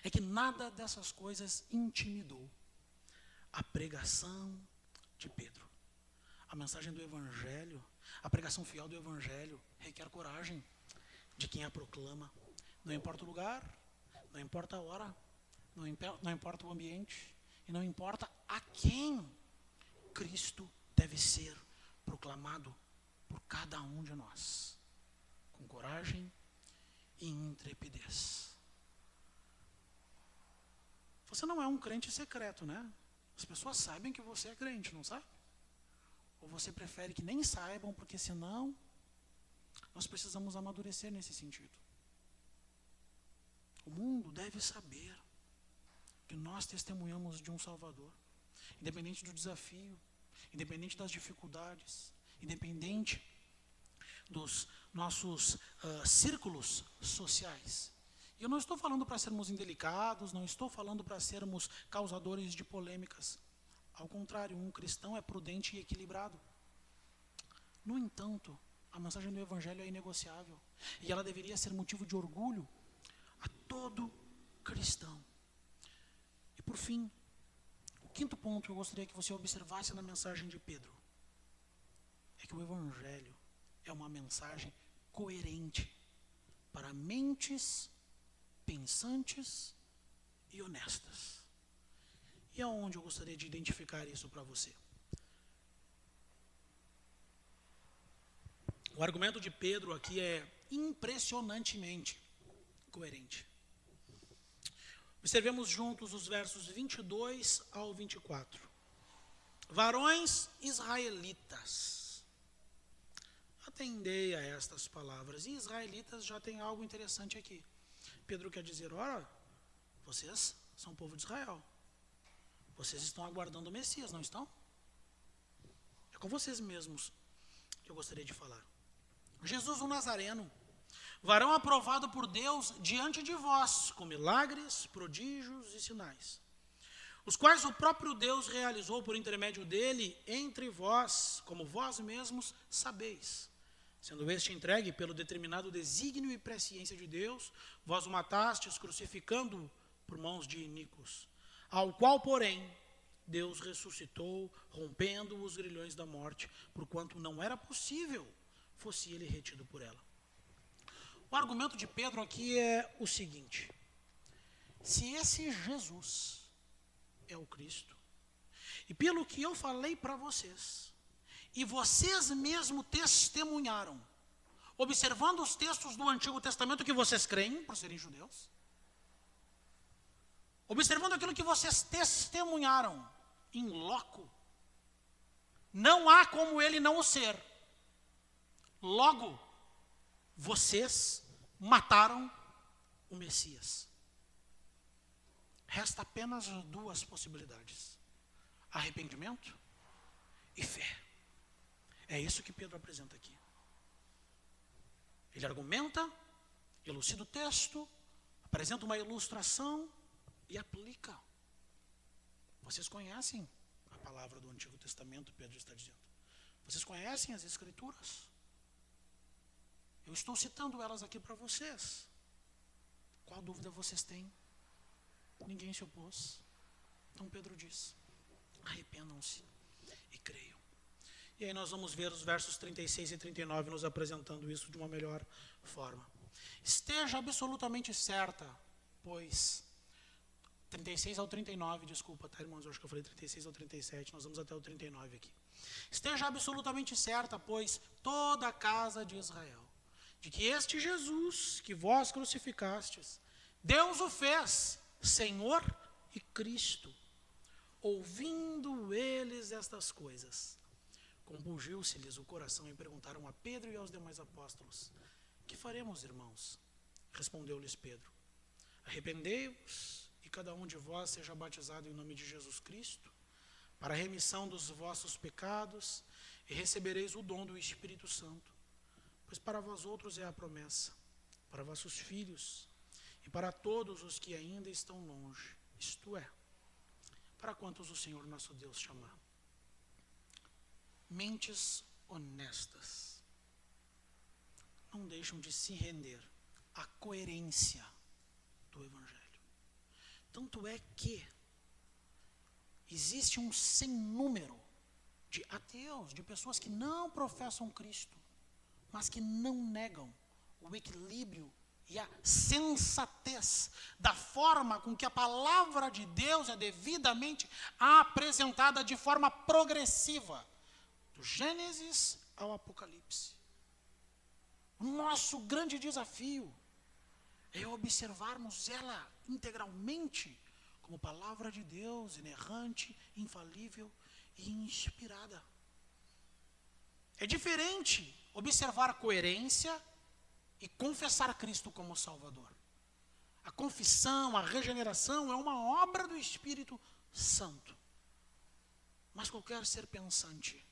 É que nada dessas coisas intimidou a pregação de Pedro. A mensagem do Evangelho, a pregação fiel do Evangelho requer coragem de quem a proclama. Não importa o lugar, não importa a hora, não importa o ambiente, e não importa a quem Cristo deve ser proclamado por cada um de nós, com coragem e intrepidez. Você não é um crente secreto, né? As pessoas sabem que você é crente, não sabe? Ou você prefere que nem saibam, porque senão nós precisamos amadurecer nesse sentido. O mundo deve saber que nós testemunhamos de um Salvador, independente do desafio, independente das dificuldades, independente dos nossos círculos sociais. E eu não estou falando para sermos indelicados, não estou falando para sermos causadores de polêmicas. Ao contrário, um cristão é prudente e equilibrado. No entanto, a mensagem do Evangelho é inegociável, e ela deveria ser motivo de orgulho a todo cristão. E por fim, o quinto ponto que eu gostaria que você observasse na mensagem de Pedro é que o Evangelho é uma mensagem coerente para mentes pensantes e honestas. E aonde eu gostaria de identificar isso para você? O argumento de Pedro aqui é impressionantemente coerente. Observemos juntos os versos 22 ao 24. Varões israelitas, atendei a estas palavras. E israelitas já tem algo interessante aqui. Pedro quer dizer, ora, vocês são o povo de Israel. Vocês estão aguardando o Messias, não estão? É com vocês mesmos que eu gostaria de falar. Jesus o Nazareno, varão aprovado por Deus diante de vós, com milagres, prodígios e sinais, os quais o próprio Deus realizou por intermédio dele entre vós, como vós mesmos sabeis. Sendo este entregue pelo determinado desígnio e presciência de Deus, vós o matastes, crucificando-o por mãos de iníquos, ao qual, porém, Deus ressuscitou, rompendo os grilhões da morte, porquanto não era possível fosse ele retido por ela. O argumento de Pedro aqui é o seguinte: se esse Jesus é o Cristo, e pelo que eu falei para vocês, e vocês mesmos testemunharam, observando os textos do Antigo Testamento que vocês creem, por serem judeus, observando aquilo que vocês testemunharam em loco, não há como ele não o ser. Logo, vocês mataram o Messias. Resta apenas duas possibilidades: arrependimento e fé. É isso que Pedro apresenta aqui. Ele argumenta, elucida o texto, apresenta uma ilustração e aplica. Vocês conhecem a palavra do Antigo Testamento, Pedro está dizendo. Vocês conhecem as Escrituras. Eu estou citando elas aqui para vocês. Qual dúvida vocês têm? Ninguém se opôs. Então Pedro diz, arrependam-se e creiam. E aí nós vamos ver os versos 36 e 39 nos apresentando isso de uma melhor forma. Esteja absolutamente certa, pois 36 ao 39, desculpa, tá, irmãos? Eu acho que eu falei 36 ao 37, nós vamos até o 39 aqui. Esteja absolutamente certa, pois, toda a casa de Israel, de que este Jesus que vós crucificastes, Deus o fez Senhor e Cristo. Ouvindo eles estas coisas, compungiu-se-lhes o coração e perguntaram a Pedro e aos demais apóstolos: que faremos, irmãos? Respondeu-lhes Pedro: arrependei-vos e cada um de vós seja batizado em nome de Jesus Cristo, para a remissão dos vossos pecados, e recebereis o dom do Espírito Santo. Pois para vós outros é a promessa, para vossos filhos e para todos os que ainda estão longe, isto é, para quantos o Senhor nosso Deus chamar. Mentes honestas não deixam de se render à coerência do Evangelho. Tanto é que existe um sem número de ateus, de pessoas que não professam Cristo, mas que não negam o equilíbrio e a sensatez da forma com que a palavra de Deus é devidamente apresentada de forma progressiva, do Gênesis ao Apocalipse. O nosso grande desafio é observarmos ela integralmente como palavra de Deus, inerrante, infalível e inspirada. É diferente observar a coerência e confessar Cristo como Salvador. A confissão, a regeneração é uma obra do Espírito Santo. Mas qualquer ser pensante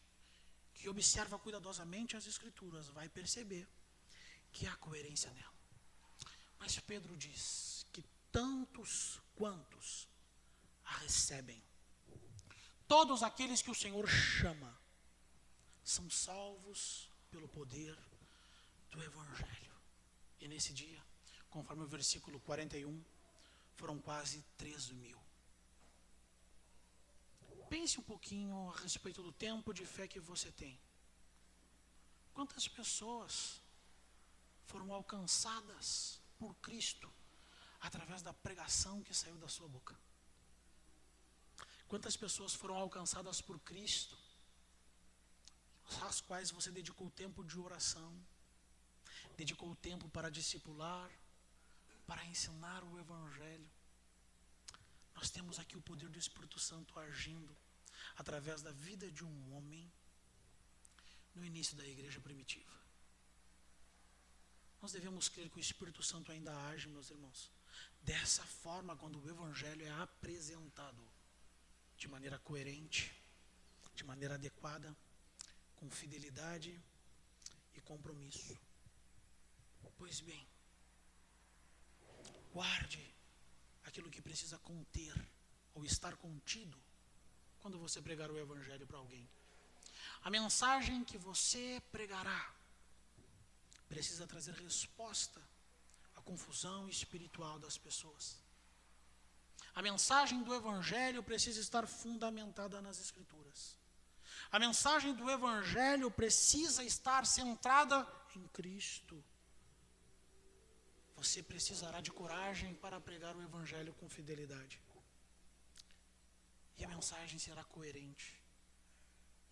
que observa cuidadosamente as Escrituras vai perceber que há coerência nela. Mas Pedro diz que tantos quantos a recebem, todos aqueles que o Senhor chama, são salvos pelo poder do Evangelho. E nesse dia, conforme o versículo 41, foram quase 3.000. Pense um pouquinho a respeito do tempo de fé que você tem. Quantas pessoas foram alcançadas por Cristo através da pregação que saiu da sua boca? Quantas pessoas foram alcançadas por Cristo, às quais você dedicou tempo de oração, dedicou tempo para discipular, para ensinar o Evangelho? Nós temos aqui o poder do Espírito Santo agindo através da vida de um homem no início da igreja primitiva. Nós devemos crer que o Espírito Santo ainda age, meus irmãos, dessa forma, quando o Evangelho é apresentado de maneira coerente, de maneira adequada, com fidelidade e compromisso. Pois bem, guarde aquilo que precisa conter ou estar contido quando você pregar o Evangelho para alguém. A mensagem que você pregará precisa trazer resposta à confusão espiritual das pessoas. A mensagem do Evangelho precisa estar fundamentada nas Escrituras. A mensagem do Evangelho precisa estar centrada em Cristo. Você precisará de coragem para pregar o Evangelho com fidelidade. E a mensagem será coerente.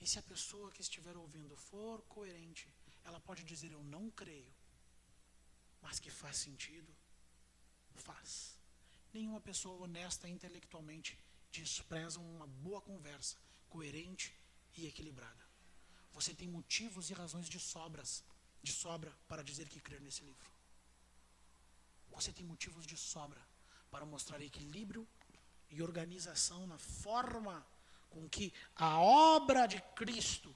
E se a pessoa que estiver ouvindo for coerente, ela pode dizer: eu não creio, mas que faz sentido, faz. Nenhuma pessoa honesta intelectualmente despreza uma boa conversa, coerente e equilibrada. Você tem motivos e razões de sobra para dizer que crer nesse livro. Você tem motivos de sobra para mostrar equilíbrio e organização na forma com que a obra de Cristo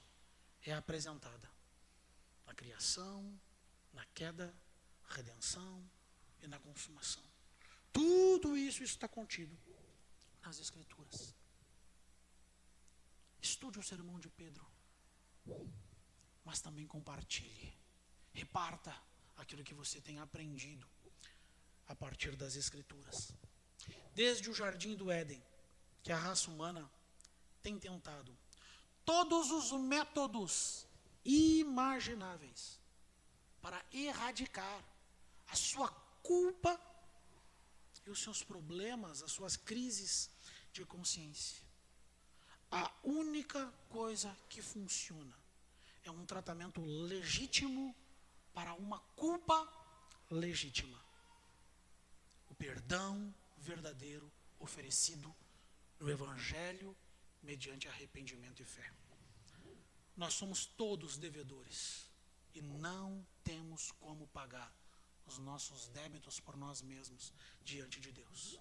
é apresentada. Na criação, na queda, redenção e na consumação. Tudo isso está contido nas Escrituras. Estude o sermão de Pedro, mas também compartilhe. Reparta aquilo que você tem aprendido a partir das Escrituras. Desde o jardim do Éden, que a raça humana tem tentado todos os métodos imagináveis para erradicar a sua culpa e os seus problemas, as suas crises de consciência. A única coisa que funciona é um tratamento legítimo para uma culpa legítima. O perdão verdadeiro oferecido no Evangelho mediante arrependimento e fé. Nós somos todos devedores e não temos como pagar os nossos débitos por nós mesmos diante de Deus.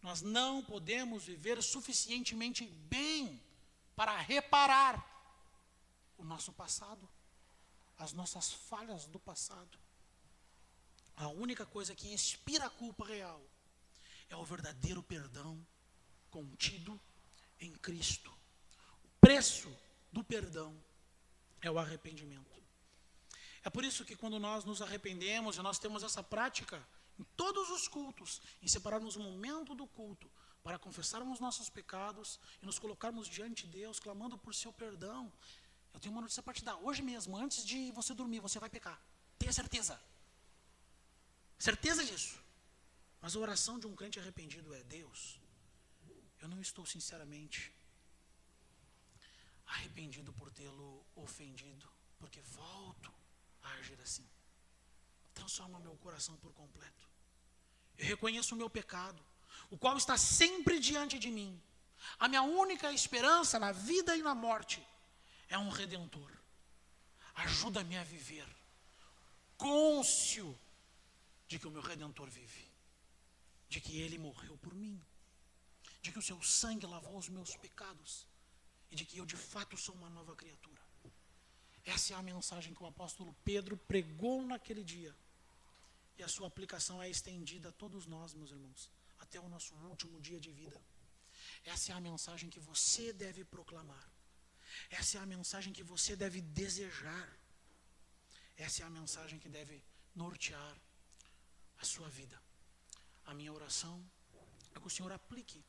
Nós não podemos viver suficientemente bem para reparar o nosso passado, as nossas falhas do passado. A única coisa que expira a culpa real é o verdadeiro perdão contido em Cristo. O preço do perdão é o arrependimento. É por isso que quando nós nos arrependemos, e nós temos essa prática em todos os cultos, em separarmos um momento do culto para confessarmos nossos pecados e nos colocarmos diante de Deus, clamando por seu perdão. Eu tenho uma notícia para te dar. Hoje mesmo, antes de você dormir, você vai pecar. Tenha certeza. Certeza disso. Mas a oração de um crente arrependido é: Deus, eu não estou sinceramente arrependido por tê-lo ofendido, porque volto a agir assim. Transforma meu coração por completo. Eu reconheço o meu pecado, o qual está sempre diante de mim. A minha única esperança na vida e na morte é um Redentor. Ajuda-me a viver cônscio de que o meu Redentor vive, de que Ele morreu por mim, de que o seu sangue lavou os meus pecados e de que eu de fato sou uma nova criatura. Essa é a mensagem que o apóstolo Pedro pregou naquele dia. E a sua aplicação é estendida a todos nós, meus irmãos, até o nosso último dia de vida. Essa é a mensagem que você deve proclamar. Essa é a mensagem que você deve desejar. Essa é a mensagem que deve nortear a sua vida. A minha oração é que o Senhor aplique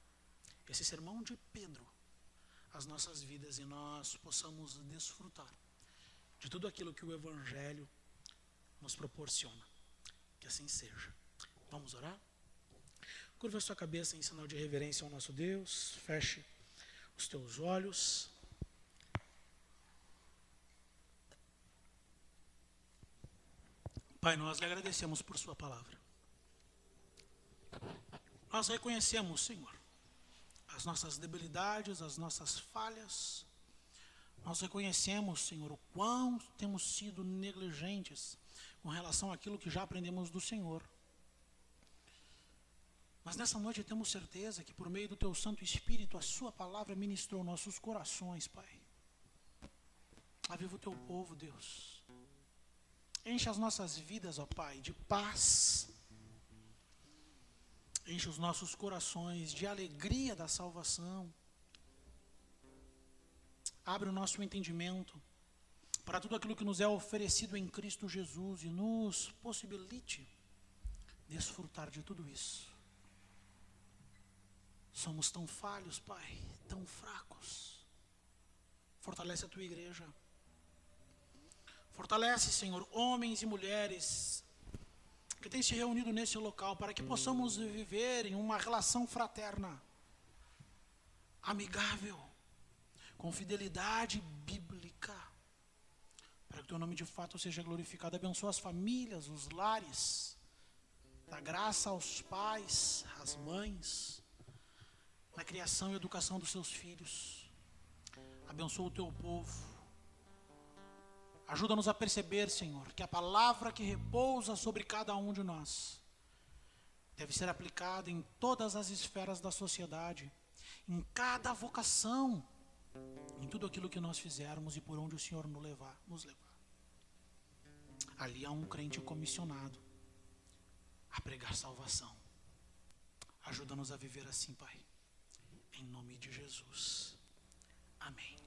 esse sermão de Pedro às nossas vidas e nós possamos desfrutar de tudo aquilo que o Evangelho nos proporciona. Que assim seja. Vamos orar? Curva a sua cabeça em sinal de reverência ao nosso Deus. Feche os teus olhos. Pai, nós lhe agradecemos por sua palavra. Nós reconhecemos, Senhor, as nossas debilidades, as nossas falhas. Nós reconhecemos, Senhor, o quão temos sido negligentes com relação àquilo que já aprendemos do Senhor. Mas nessa noite temos certeza que por meio do Teu Santo Espírito, a Sua palavra ministrou nossos corações, Pai. Aviva o Teu povo, Deus. Enche as nossas vidas, ó Pai, de paz. Enche os nossos corações de alegria da salvação. Abre o nosso entendimento para tudo aquilo que nos é oferecido em Cristo Jesus e nos possibilite desfrutar de tudo isso. Somos tão falhos, Pai, tão fracos. Fortalece a Tua igreja. Fortalece, Senhor, homens e mulheres que têm se reunido nesse local para que possamos viver em uma relação fraterna, amigável, com fidelidade bíblica, para que o Teu nome de fato seja glorificado. Abençoa as famílias, os lares, dá graça aos pais, às mães, na criação e educação dos seus filhos. Abençoa o Teu povo. Ajuda-nos a perceber, Senhor, que a palavra que repousa sobre cada um de nós deve ser aplicada em todas as esferas da sociedade, em cada vocação, em tudo aquilo que nós fizermos e por onde o Senhor nos levar. Ali há um crente comissionado a pregar salvação. Ajuda-nos a viver assim, Pai. Em nome de Jesus. Amém.